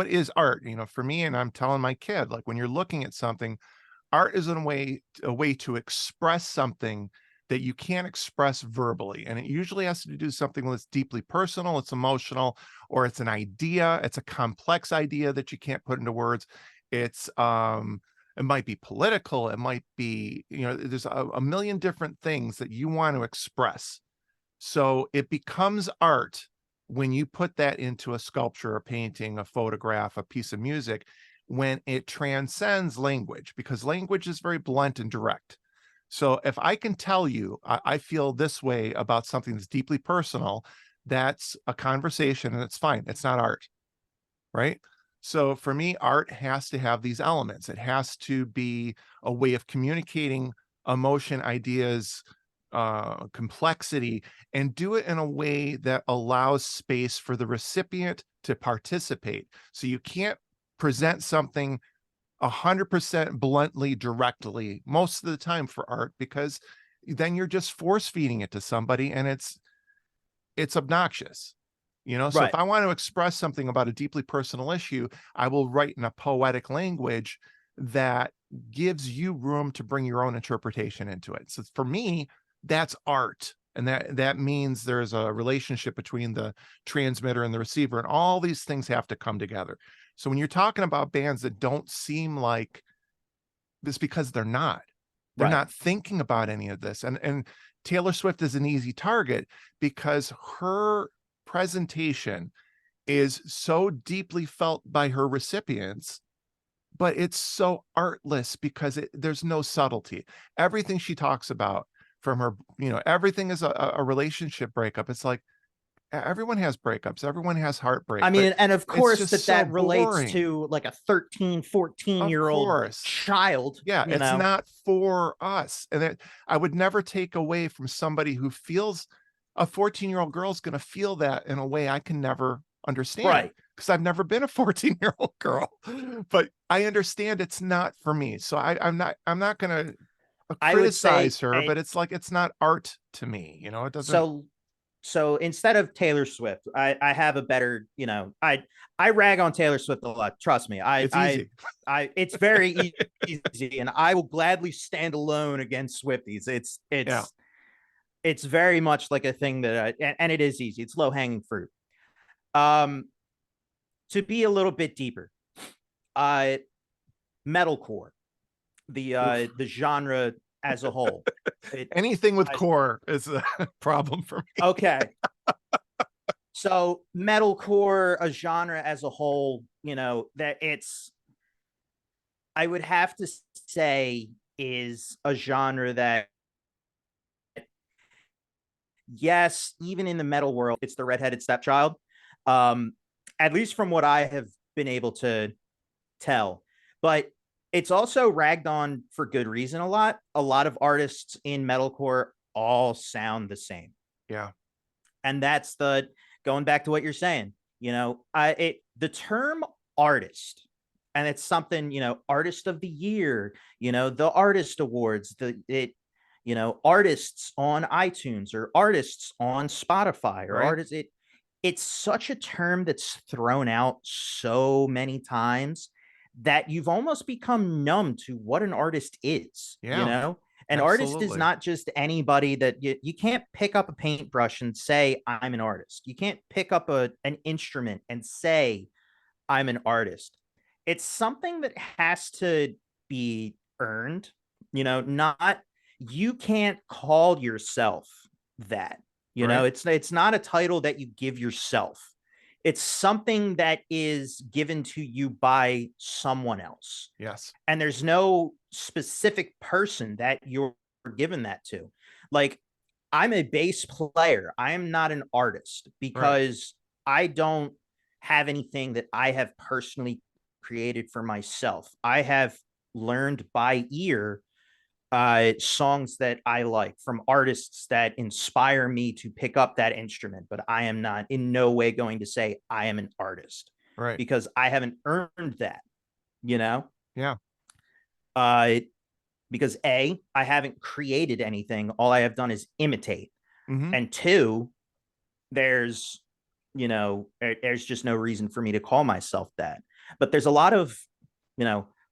is art? For me, and I'm telling my kid, like, when you're looking at something, art is a way to express something that you can't express verbally. And it usually has to do something that's deeply personal, it's emotional, or it's an idea, it's a complex idea that you can't put into words. It's it might be political, it might be, there's a million different things that you want to express. So it becomes art when you put that into a sculpture, a painting, a photograph, a piece of music, when it transcends language, because language is very blunt and direct. So if I can tell you, I feel this way about something that's deeply personal, that's a conversation and it's fine. It's not art, right? So for me, art has to have these elements. It has to be a way of communicating emotion, ideas, complexity, and do it in a way that allows space for the recipient to participate. So you can't present something 100% bluntly, directly, most of the time for art, because then you're just force feeding it to somebody and it's obnoxious. So if I want to express something about a deeply personal issue, I will write in a poetic language that gives you room to bring your own interpretation into it. So for me, that's art. And that means there's a relationship between the transmitter and the receiver, and all these things have to come together. So when you're talking about bands that don't seem like this, because they're not thinking about any of this. And Taylor Swift is an easy target because her presentation is so deeply felt by her recipients but it's so artless because there's no subtlety. Everything she talks about from her, everything is a relationship breakup. It's like everyone has breakups, everyone has heartbreak, I but mean, and of it's course just so that relates boring. to like a 13, 14 Of year old course. child, Yeah, you it's know. not for us. And I would never take away from somebody who feels a 14-year-old girl is going to feel that in a way I can never understand Right. because I've never been a 14-year-old girl. But I understand it's not for me. So I'm not going to I would say criticize her, but it's like it's not art to me. It doesn't. so so instead of Taylor Swift, I have a better, I rag on Taylor Swift a lot. Trust me. It's easy. It's very easy, and I will gladly stand alone against Swifties. Yeah. It's very much like a thing that and it is easy. It's low hanging fruit. Um, to be a little bit deeper, uh, metalcore, Oof. the genre as a whole. It, Anything with I, core is a problem for me. okay, so metalcore, a genre as a whole, that I would have to say is a genre that, yes, even in the metal world, it's the redheaded stepchild. Um, at least from what I have been able to tell. But it's also ragged on for good reason a lot. A lot of artists in metalcore all sound the same. Yeah. And that's the going back to what you're saying, the term artist, and it's something, artist of the year, the artist awards, artists on iTunes or artists on Spotify or Right. artists, it's such a term that's thrown out so many times that you've almost become numb to what an artist is, Yeah. An artist is Absolutely. not just anybody that you can't pick up a paintbrush and say, I'm an artist. You can't pick up an instrument and say, I'm an artist. It's something that has to be earned, not, you can't call yourself that. Right. It's not a title that you give yourself. It's something that is given to you by someone else. Yes. And there's no specific person that you're given that to. Like, I'm a bass player. I am not an artist Right. because I don't have anything that I have personally created for myself. I have learned by ear songs that I like from artists that inspire me to pick up that instrument, but I am not in no way going to say I am an artist Right. because I haven't earned that, you know? Yeah. Uh, because I haven't created anything. All I have done is imitate. Hmm. And two, there's, there's just no reason for me to call myself that. But there's a lot of,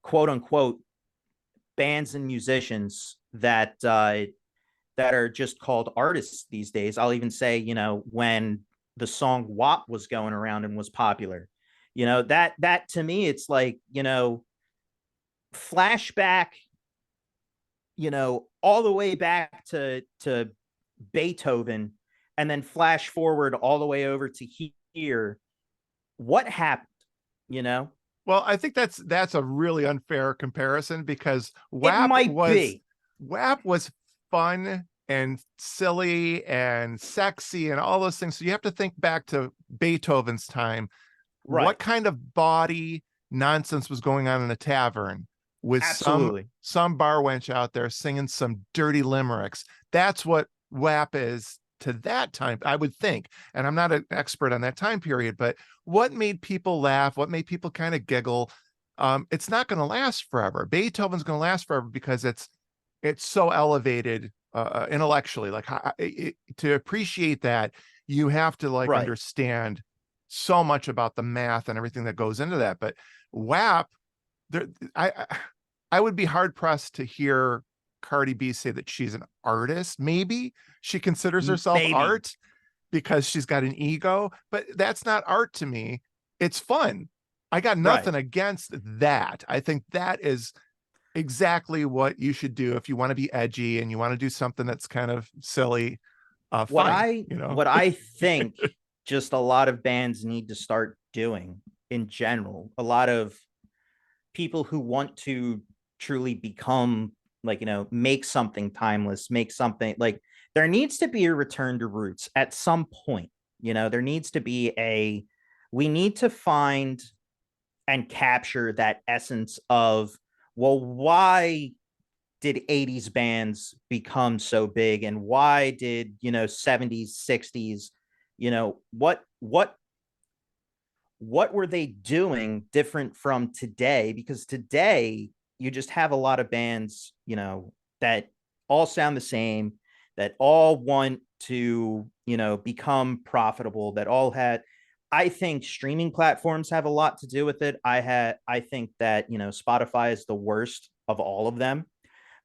quote unquote bands and musicians that are just called artists these days. I'll even say, when the song WAP was going around and was popular, that to me, it's like, flashback, all the way back to Beethoven, and then flash forward all the way over to here. What happened? You know, Well, I think that's a really unfair comparison because it might be WAP was fun and silly and sexy and all those things. So you have to think back to Beethoven's time. What right. kind of bawdy nonsense was going on in a tavern with Absolutely. some bar wench out there singing some dirty limericks? That's what WAP is to that time, I would think. And I'm not an expert on that time period, but what made people laugh, what made people kind of giggle, it's not going to last forever. Beethoven's going to last forever because it's so elevated intellectually. Like to appreciate that, you have to like Right. understand so much about the math and everything that goes into that. But WAP, there, I would be hard pressed to hear Cardi B say that she's an artist. Maybe she considers herself Maybe. art because she's got an ego, but that's not art to me. It's fun. I got Right. nothing against that. I think that is exactly what you should do if you want to be edgy and you want to do something that's kind of silly. What Fine, I you know. what I think just a lot of bands need to start doing in general. A lot of people who want to truly become, like, make something timeless, make something like, there needs to be a return to roots at some point. There needs to be we need to find and capture that essence of, well, why did 80s bands become so big, and why did 70s, 60s, what were they doing different from today? Because today you just have a lot of bands, that all sound the same, that all want to, become profitable, that all had, I think streaming platforms have a lot to do with it. I think that, Spotify is the worst of all of them,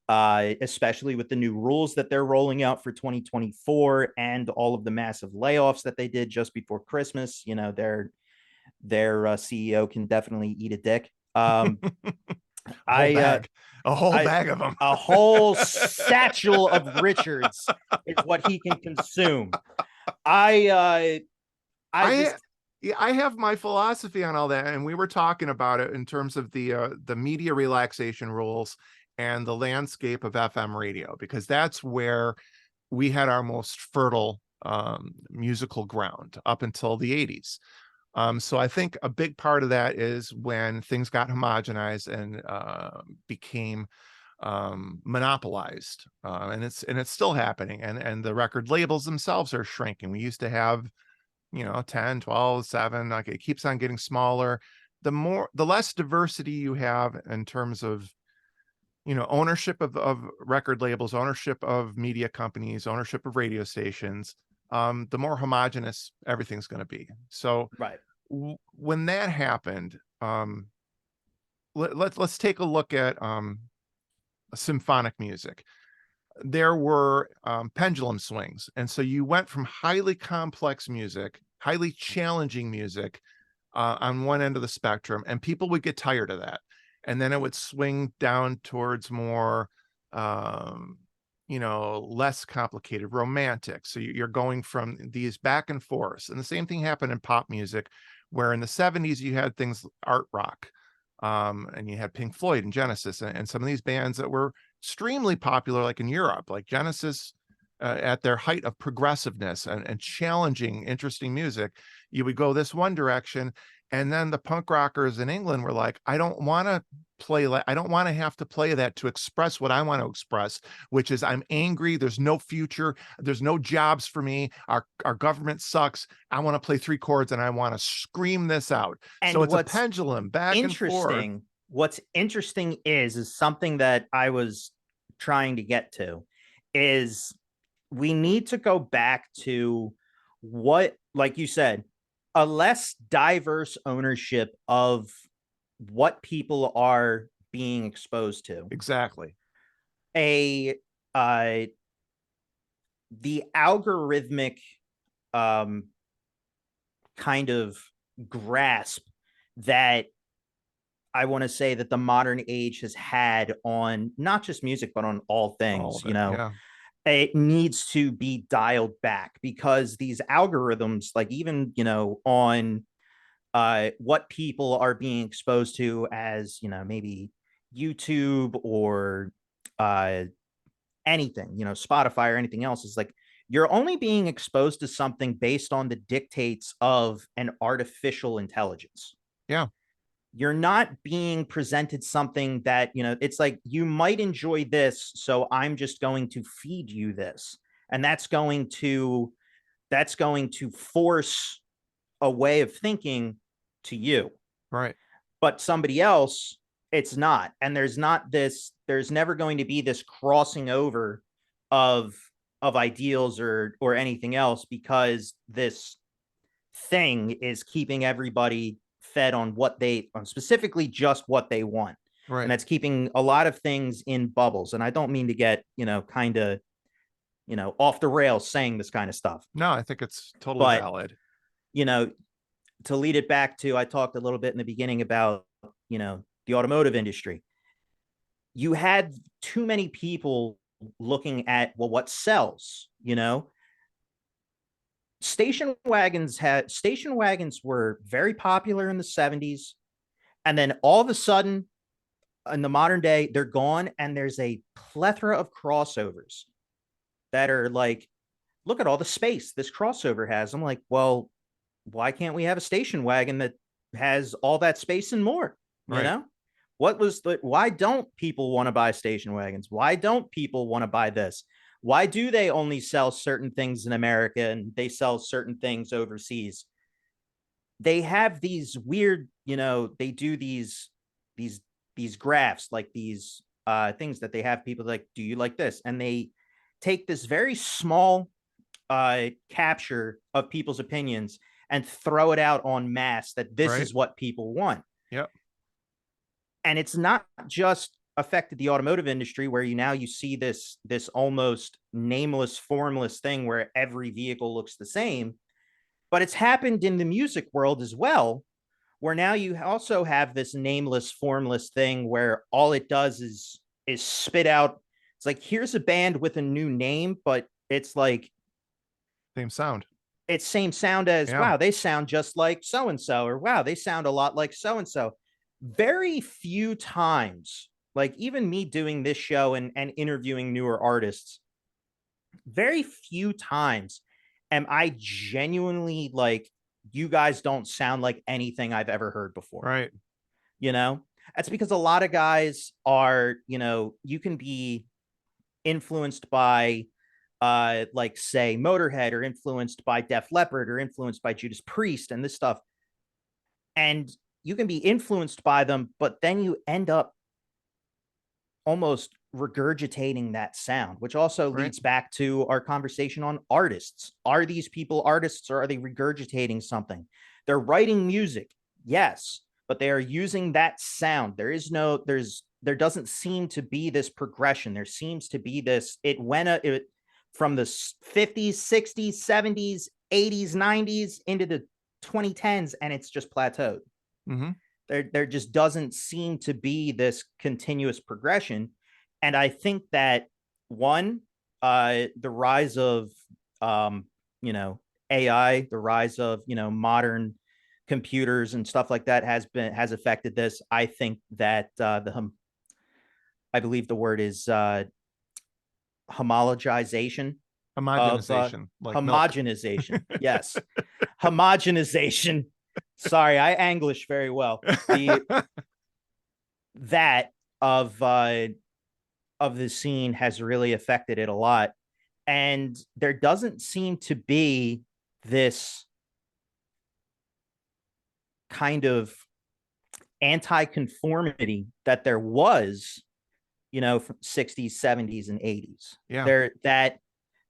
especially with the new rules that they're rolling out for 2024 and all of the massive layoffs that they did just before Christmas. Their CEO can definitely eat a dick. Whole I bag, a whole I bag of them. a whole satchel of Richards is what he can consume. I I just yeah, I have my philosophy on all that, and we were talking about it in terms of the media relaxation rules and the landscape of FM radio, because that's where we had our most fertile musical ground up until the 80s. So I think a big part of that is when things got homogenized and became monopolized, and it's still happening, and the record labels themselves are shrinking. We used to have 10, 12, 7, like it keeps on getting smaller. The less diversity you have in terms of ownership of record labels, ownership of media companies, ownership of radio stations, the more homogenous everything's going to be. So right. when that happened, let's take a look at symphonic music. There were pendulum swings, and so you went from highly complex music, highly challenging music, on one end of the spectrum, and people would get tired of that, and then it would swing down towards more less complicated romantic. So you're going from these back and forth, and the same thing happened in pop music, where in the 70s you had things art rock, and you had Pink Floyd and Genesis, and some of these bands that were extremely popular, like in Europe, like Genesis, at their height of progressiveness and challenging, interesting music. You would go this one direction, and then the punk rockers in England were like, I don't want to I don't want to have to play that to express what I want to express, which is I'm angry. There's no future. There's no jobs for me. Our government sucks. I want to play 3 chords and I want to scream this out. So And it's a pendulum back and forth. What's interesting is something that I was trying to get to, is we need to go back to what, like you said, a less diverse ownership of what people are being exposed to. Exactly. A The algorithmic kind of grasp that I want to say that the modern age has had on not just music, but on all All things, of it. Yeah. it needs to be dialed back, because these algorithms, like, even, on what people are being exposed to as, maybe YouTube or uh, anything, Spotify or anything else, is like, you're only being exposed to something based on the dictates of an artificial intelligence. Yeah. You're not being presented something that, it's like, you might enjoy this, so I'm just going to feed you this. And that's going to force a way of thinking to you. Right. But somebody else, it's not. And there's never going to be this crossing over of ideals or anything else, because this thing is keeping everybody fed on specifically just what they want. And Right. that's keeping a lot of things in bubbles. And I don't mean to get, kind of, off the rails saying this kind of stuff. No, I think it's totally But, valid. you know, to lead it back to, I talked a little bit in the beginning about, the automotive industry. You had too many people looking at, well, what sells, station wagons were very popular in the 70s, and then all of a sudden in the modern day, they're gone, and there's a plethora of crossovers that are like, look at all the space this crossover has. I'm like, well, why can't we have a station wagon that has all that space and more? You Right. know, what was the, why don't people want to buy station wagons? Why don't people want to buy this? Why do they only sell certain things in America and they sell certain things overseas? They have these weird, they do these these graphs, like these things that they have people like, do you like this? And they take this very small capture of people's opinions and throw it out on mass that this Right. is what people want. Yep. And it's not just affected the automotive industry, where you see this almost nameless, formless thing where every vehicle looks the same, but it's happened in the music world as well, where now you also have this nameless, formless thing where all it does is spit out. It's like, here's a band with a new name, but it's like, Same sound. it's same sound as, Yeah. wow, they sound just like so and so, or wow, they sound a lot like so and so. Very few times, like even me doing this show and interviewing newer artists, very few times am I genuinely like, you guys don't sound like anything I've ever heard before. Right. You know, that's because a lot of guys are, you can be influenced by like say Motorhead, or influenced by Def Leppard, or influenced by Judas Priest and this stuff, and you can be influenced by them, but then you end up almost regurgitating that sound, which also Right. leads back to our conversation on artists. Are these people artists, or are they regurgitating something? They're writing music, yes, but they are using that sound. There doesn't seem to be this progression. There seems to be this, from the 50s, 60s, 70s, 80s, 90s into the 2010s, and it's just plateaued. Mm-hmm. There just doesn't seem to be this continuous progression. And I think that, one, the rise of you know AI, the rise of modern computers and stuff like that has affected this. I think that I believe the word is homologization of Homogenization, like milk. homogenization. Yes, homogenization. Sorry, I English very well. The that of the scene has really affected it a lot, and there doesn't seem to be this kind of anti-conformity that there was, from 60s, 70s, and 80s. Yeah.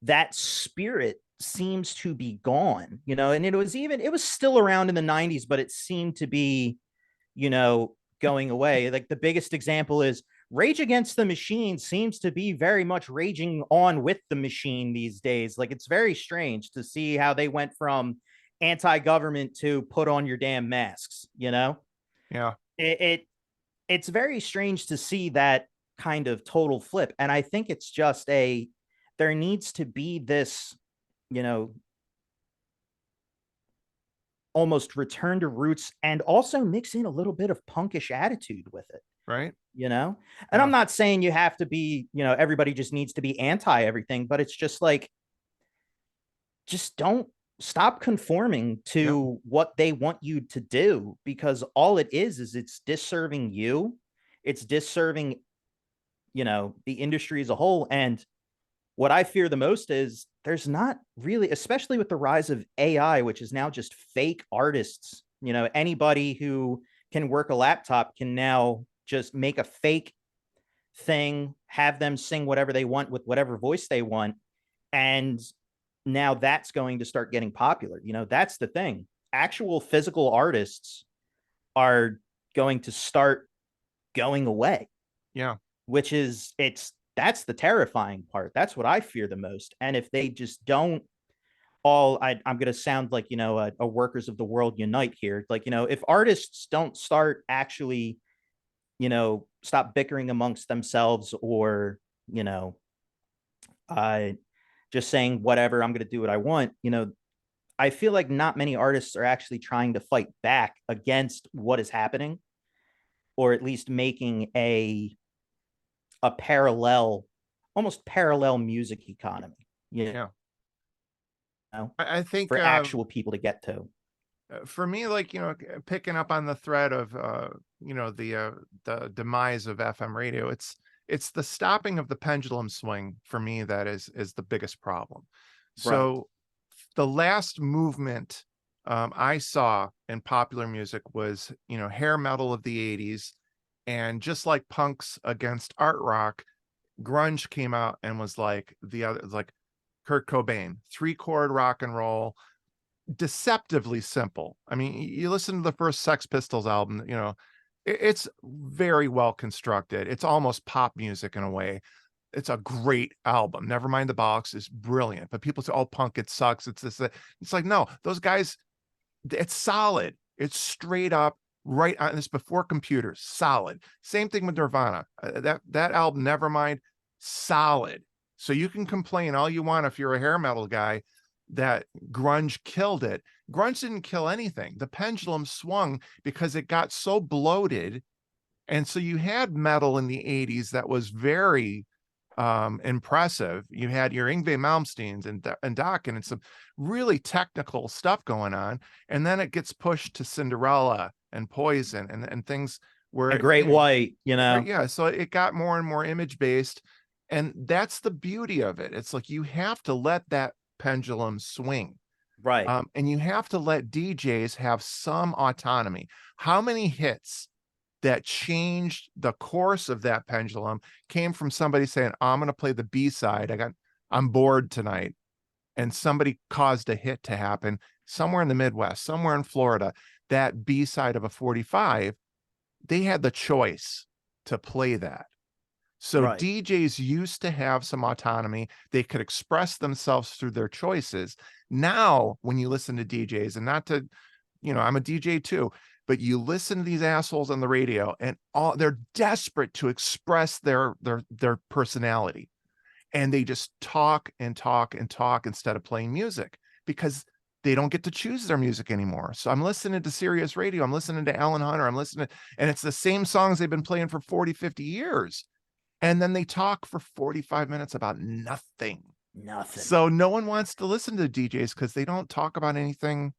That spirit seems to be gone, and it was still around in the 90s, but it seemed to be, going away. Like the biggest example is Rage Against the Machine seems to be very much raging on with the machine these days. Like, it's very strange to see how they went from anti-government to put on your damn masks, Yeah. It's very strange to see that kind of total flip. And I think it's just there needs to be this, you know, almost return to roots, and also mix in a little bit of punkish attitude with it, Right. And Yeah. I'm not saying you have to be, everybody just needs to be anti everything, but it's just like, just don't stop conforming Yep. to what they want you to do, because all it is it's disserving you. It's disserving, the industry as a whole. And what I fear the most is there's not really, especially with the rise of AI, which is now just fake artists. Anybody who can work a laptop can now just make a fake thing, have them sing whatever they want with whatever voice they want. And now that's going to start getting popular. That's the thing. Actual physical artists are going to start going away, Yeah. which is, that's the terrifying part. That's what I fear the most. And if they just don't I'm going to sound like, a workers of the world unite here. Like, if artists don't start actually, stop bickering amongst themselves, or, uh, just saying, whatever, I'm going to do what I want, I feel like not many artists are actually trying to fight back against what is happening. or at least making a parallel, almost parallel music economy, you Yeah. know, I think for actual people to get to. for me, like, picking up on the thread of, the demise of FM radio, it's the stopping of the pendulum swing for me that is the biggest problem. Right. So the last movement I saw in popular music was, hair metal of the 80s. And just like punks against art rock, grunge came out and was like the other, like Kurt Cobain, 3-chord rock and roll, deceptively simple. I mean, you listen to the first Sex Pistols album, it's very well constructed. It's almost pop music in a way. It's a great album. Never mind the box is brilliant, but people say, "Oh, punk, it sucks." It's this. That. It's like, no, those guys, it's solid. It's straight up right on this before computers. Solid. Same thing with Nirvana. That album, Nevermind, solid. So you can complain all you want if you're a hair metal guy that grunge killed it. Grunge didn't kill anything. The pendulum swung because it got so bloated. And so you had metal in the 80s that was very impressive. You had your Yngwie Malmsteens and Dokken and some really technical stuff going on. And then it gets pushed to Cinderella and Poison and things where And Great White, right, yeah. So it got more and more image based. And that's the beauty of it. It's like you have to let that pendulum swing. right. And you have to let DJs have some autonomy. How many hits that changed the course of that pendulum came from somebody saying, I'm going to play the B side. I'm bored tonight. And somebody caused a hit to happen somewhere in the Midwest, somewhere in Florida, that B side of a 45, they had the choice to play that. So Right. DJs used to have some autonomy. They could express themselves through their choices. Now, when you listen to DJs, and not to, I'm a DJ too, but you listen to these assholes on the radio and they're desperate to express their personality. And they just talk and talk and talk instead of playing music because they don't get to choose their music anymore. So I'm listening to Sirius Radio. I'm listening to Alan Hunter. And it's the same songs they've been playing for 40, 50 years. And then they talk for 45 minutes about nothing. Nothing. So no one wants to listen to DJs because they don't talk about anything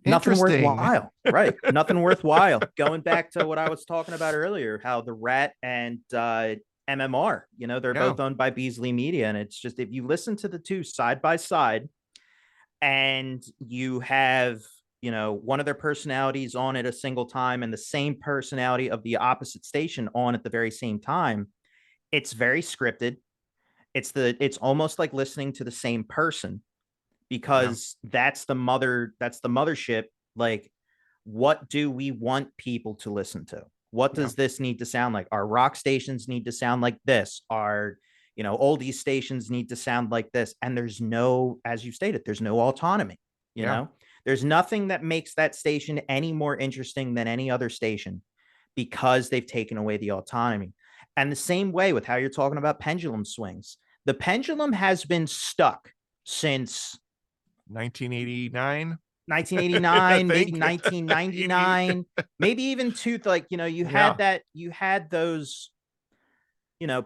Nothing interesting. worthwhile. Right. Nothing worthwhile. Going back to what I was talking about earlier, how the Rat and MMR, they're Yeah. both owned by Beasley Media. And it's just, if you listen to the two side by side and you have, one of their personalities on at a single time and the same personality of the opposite station on at the very same time, it's very scripted. It's almost like listening to the same person, because that's the mothership. Like, what do we want people to listen to? What does this need to sound like? Our rock stations need to sound like this. Our, oldies stations need to sound like this. And there's no, as you stated, there's no autonomy. There's nothing that makes that station any more interesting than any other station, because they've taken away the autonomy. And the same way with how you're talking about pendulum swings. The pendulum has been stuck since 1989. 1989, maybe 1999, maybe even you had those,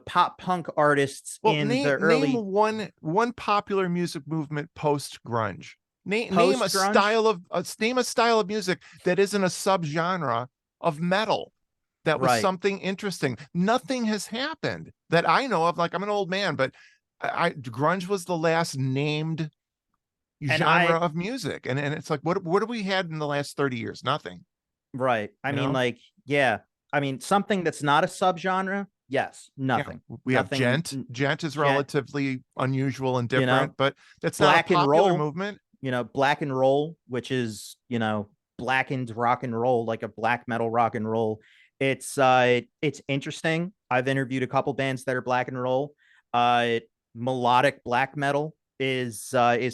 pop punk artists in the early name one popular music movement post grunge. Name a post-grunge. style of music that isn't a subgenre of metal that was Right. something interesting. Nothing has happened that I know of. Like, I'm an old man, but grunge was the last named genre of music, and it's like, what have we had in the last 30 years? Nothing. Right. I mean, like, yeah. I mean, something that's not a subgenre. Yes. Nothing. We have Nothing. Gent is relatively unusual and different, but that's not a black and popular roll movement. Black and roll, which is, blackened rock and roll, like a black metal rock and roll. It's interesting. I've interviewed a couple bands that are black and roll. Melodic black metal is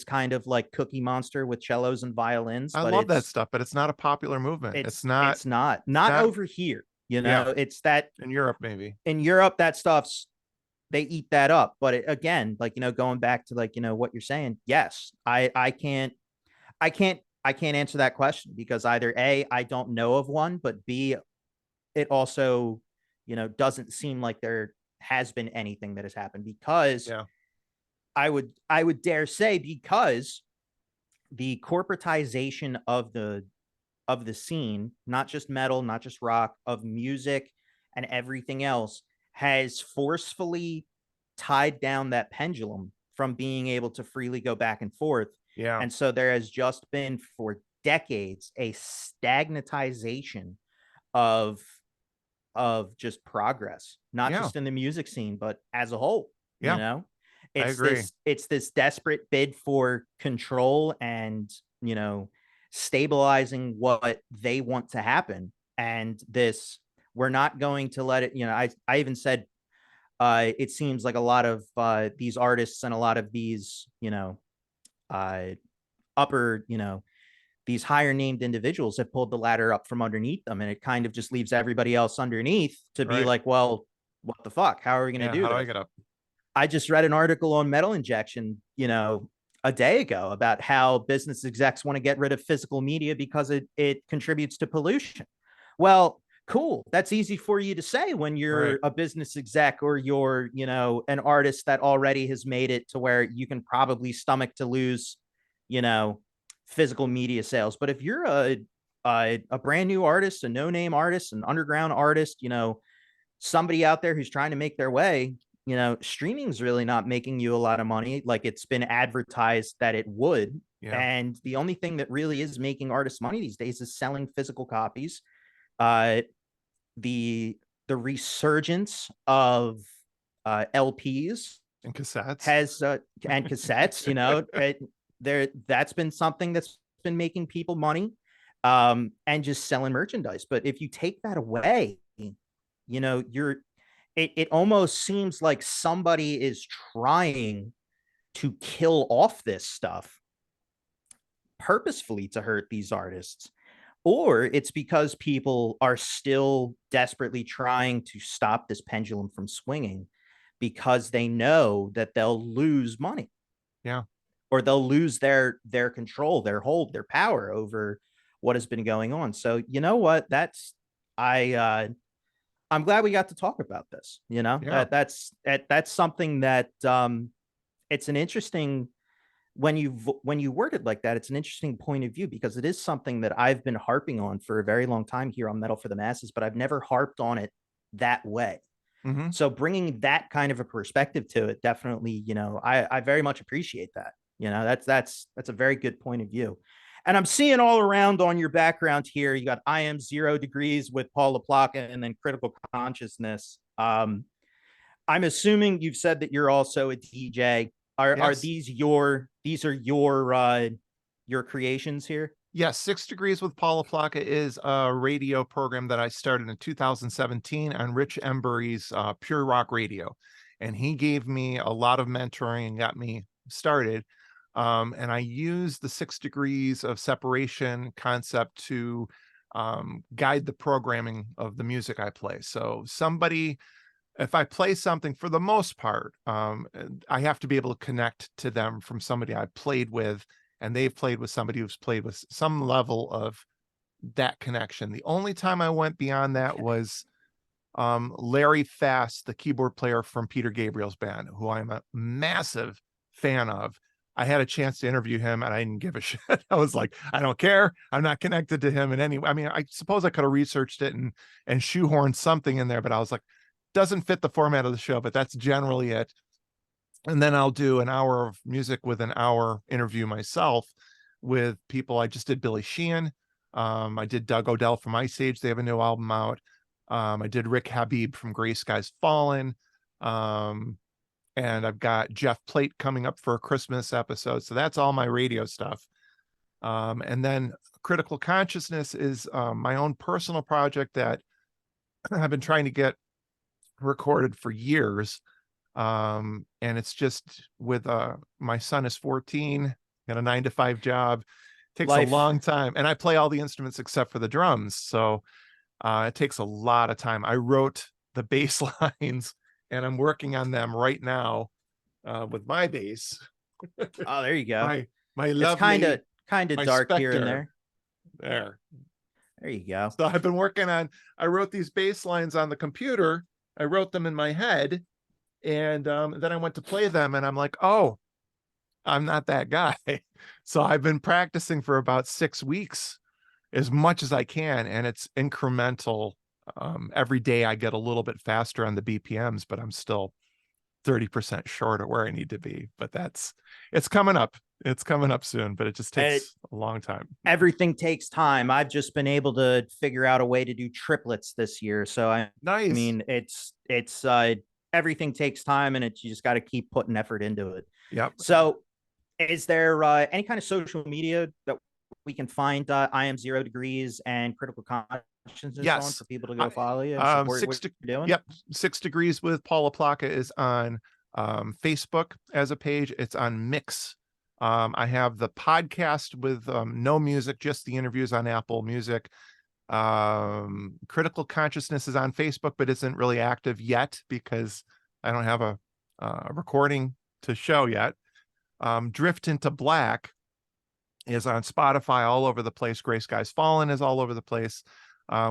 kind of like Cookie Monster with cellos and violins. I love that stuff, but it's not a popular movement. It's not over here. It's that in Europe, maybe. In Europe, that stuff's, they eat that up. But again, like, going back to, like, what you're saying. Yes, I can't answer that question, because either A, I don't know of one, but B, it also, doesn't seem like there has been anything that has happened, because Yeah. I would dare say, because the corporatization of the scene, not just metal, not just rock, of music and everything else, has forcefully tied down that pendulum from being able to freely go back and forth. Yeah. And so there has just been for decades a stagnatization of just progress, not Yeah. just in the music scene, but as a whole, you Yeah. know? I agree. It's this desperate bid for control and, stabilizing what they want to happen. And this, we're not going to let it, I even said, it seems like a lot of these artists and a lot of these, uh, upper, these higher named individuals have pulled the ladder up from underneath them, and it kind of just leaves everybody else underneath to be Right. like, well, what the fuck, how are we going to Yeah. do How do I this? get up? I just read an article on metal injection, a day ago, about how business execs want to get rid of physical media because it contributes to pollution. Well, cool, that's easy for you to say when Right. you're a business exec, or you're, an artist that already has made it to where you can probably stomach to lose, you know physical media sales. But if you're a brand new artist, a no name artist, an underground artist, somebody out there who's trying to make their way, streaming's really not making you a lot of money like it's been advertised that it would. Yeah. And the only thing that really is making artists money these days is selling physical copies. uh the the resurgence of LPs And cassettes. has and cassettes, that's been something that's been making people money, and just selling merchandise. But if you take that away, you're it almost seems like somebody is trying to kill off this stuff purposefully to hurt these artists, or it's because people are still desperately trying to stop this pendulum from swinging, because they know that they'll lose money, Yeah. or they'll lose their control, their hold, their power over what has been going on. So you know what? I'm glad we got to talk about this. Yeah. That's something that, it's an interesting, when you word it like that, it's an interesting point of view, because it is something that I've been harping on for a very long time here on Metal for the Masses, but I've never harped on it that way. Mm-hmm. So bringing that kind of a perspective to it, definitely, I very much appreciate that. That's a very good point of view. And I'm seeing all around on your background here, you got I Am 0 Degrees with Paul LaPlaca, and then Critical Consciousness. I'm assuming you've said that you're also a DJ. Are Yes. these your creations here? Yes. 6 Degrees with Paul LaPlaca is a radio program that I started in 2017 on Rich Embury's Pure Rock Radio. And he gave me a lot of mentoring and got me started. And I use the 6 degrees of separation concept to guide the programming of the music I play. So if I play something, for the most part, I have to be able to connect to them from somebody I played with, and they've played with somebody who's played with some level of that connection. The only time I went beyond that was Larry Fast, the keyboard player from Peter Gabriel's band, who I'm a massive fan of. I had a chance to interview him and I didn't give a shit. I was like, I don't care. I'm not connected to him in any way. I mean, I suppose I could have researched it and shoehorned something in there, but I was like, doesn't fit the format of the show, but that's generally it. And then I'll do an hour of music with an hour interview myself with people. I just did Billy Sheehan. I did Doug Odell from Ice Age. They have a new album out. I did Rick Habib from Gray Skies Fallen. And I've got Jeff Plate coming up for a Christmas episode. So that's all my radio stuff. And then Critical Consciousness is my own personal project that I've been trying to get recorded for years. And it's just with my son is 14, got a 9 to 5 job. Takes a Life. long time. And I play all the instruments except for the drums. So it takes a lot of time. I wrote the bass lines and I'm working on them right now with my bass. Oh, there you go. My It's lovely, kind of my dark here and Spectre there. there. There you go. So I've been working on, I wrote these bass lines on the computer. I wrote them in my head. And then I went to play them and I'm like, oh, I'm not that guy. So I've been practicing for about 6 weeks as much as I can. And it's incremental. Every day I get a little bit faster on the BPMs, but I'm still 30% short of where I need to be. But it's coming up. It's coming up soon, but it just takes a long time. Everything takes time. I've just been able to figure out a way to do triplets this year. So I Nice. mean, it's everything takes time, and you just got to keep putting effort into it. Yep. So is there any kind of social media that we can find I am 0 degrees and critical consciousness on Yes. for people to go follow you and support what you're doing? Yep. 6 Degrees with Paul LaPlaca is on Facebook as a page. It's on Mix. I have the podcast with no music, just the interviews on Apple Music. Critical Consciousness is on Facebook, but isn't really active yet because I don't have a recording to show yet. Drift into Black is on Spotify, all over the place. Gray Skies Fallen is all over the place.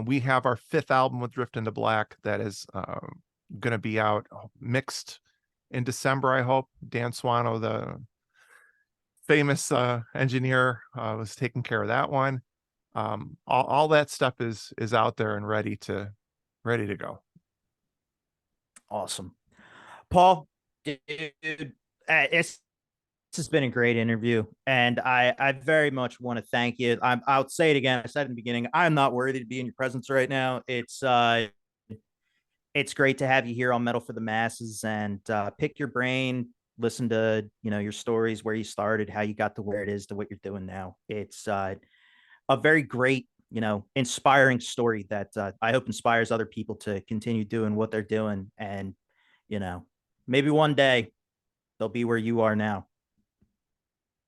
We have our 5th album with Drift into Black that is going to be out mixed in December, I hope. Dan Swano, the famous engineer, was taking care of that one. All that stuff is out there and ready to go. Awesome. Paul, dude, this has been a great interview, and I very much want to thank you. I'll say it again. I said in the beginning, I'm not worthy to be in your presence right now. It's great to have you here on Metal for the Masses and pick your brain, listen to your stories, where you started, how you got to where it is, to what you're doing now. It's a very great, inspiring story that I hope inspires other people to continue doing what they're doing, and maybe one day they'll be where you are now.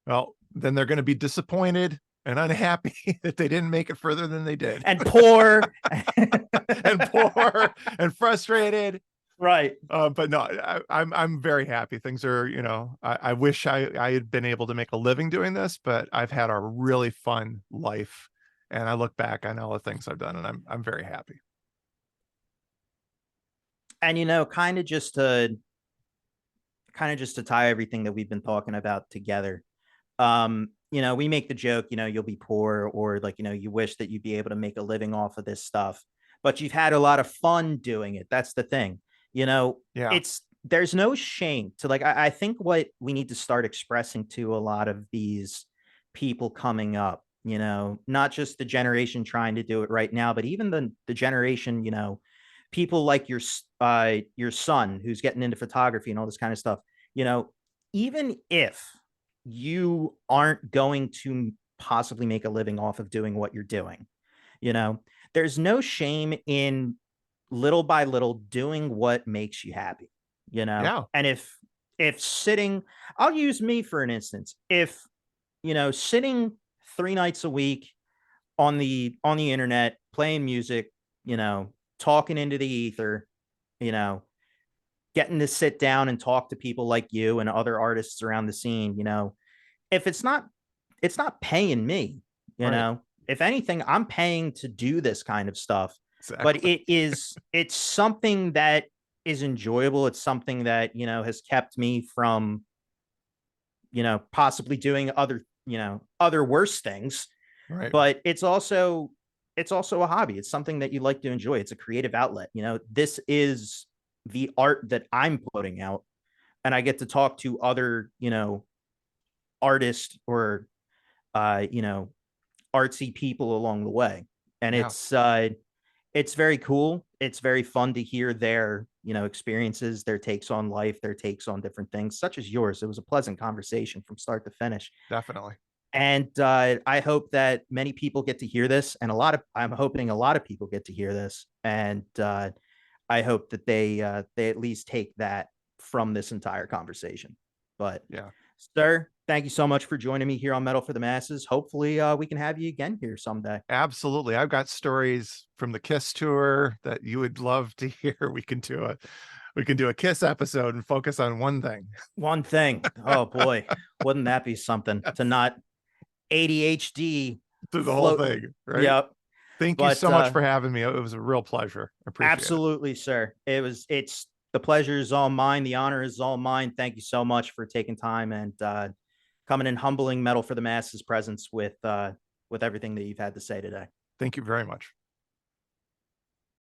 Well, then they're going to be disappointed and unhappy that they didn't make it further than they did. And poor. And poor and frustrated. Right. But no, I'm very happy. Things are, I wish I had been able to make a living doing this, but I've had a really fun life. And I look back on all the things I've done, and I'm very happy. And kind of just to tie everything that we've been talking about together. We make the joke, you'll be poor, or you wish that you'd be able to make a living off of this stuff, but you've had a lot of fun doing it. That's the thing. Yeah. There's no shame to I think what we need to start expressing to a lot of these people coming up, not just the generation trying to do it right now, but even the generation, people like your son who's getting into photography and all this kind of stuff, even if you aren't going to possibly make a living off of doing what you're doing, there's no shame in little by little doing what makes you happy, Yeah. And if sitting, I'll use me for an instance. If, sitting 3 nights a week on the internet, playing music, talking into the ether, getting to sit down and talk to people like you and other artists around the scene, if it's not paying me, Right. if anything, I'm paying to do this kind of stuff. Exactly. But it's something that is enjoyable. It's something that, has kept me from, possibly doing other worse things. Right. But it's also a hobby. It's something that you like to enjoy. It's a creative outlet. This is the art that I'm putting out, and I get to talk to other, artists or, artsy people along the way. And Yeah. it's very cool. It's very fun to hear their, experiences, their takes on life, their takes on different things, such as yours. It was a pleasant conversation from start to finish. Definitely. And I hope that many people get to hear this, and I'm hoping a lot of people get to hear this. And I hope that they at least take that from this entire conversation. But yeah, sir, thank you so much for joining me here on Metal for the Masses. Hopefully we can have you again here someday. absolutely. I've got stories from the Kiss tour that you would love to hear. We can do a Kiss episode and focus on one thing. One thing. Oh boy, wouldn't that be something to not ADHD through the whole thing, right? Yep. Thank you But so much for having me. It was a real pleasure. I appreciate it. absolutely, sir. It's the pleasure is all mine. The honor is all mine. Thank you so much for taking time and coming in humbling Metal for the Masses presence with everything that you've had to say today. Thank you very much.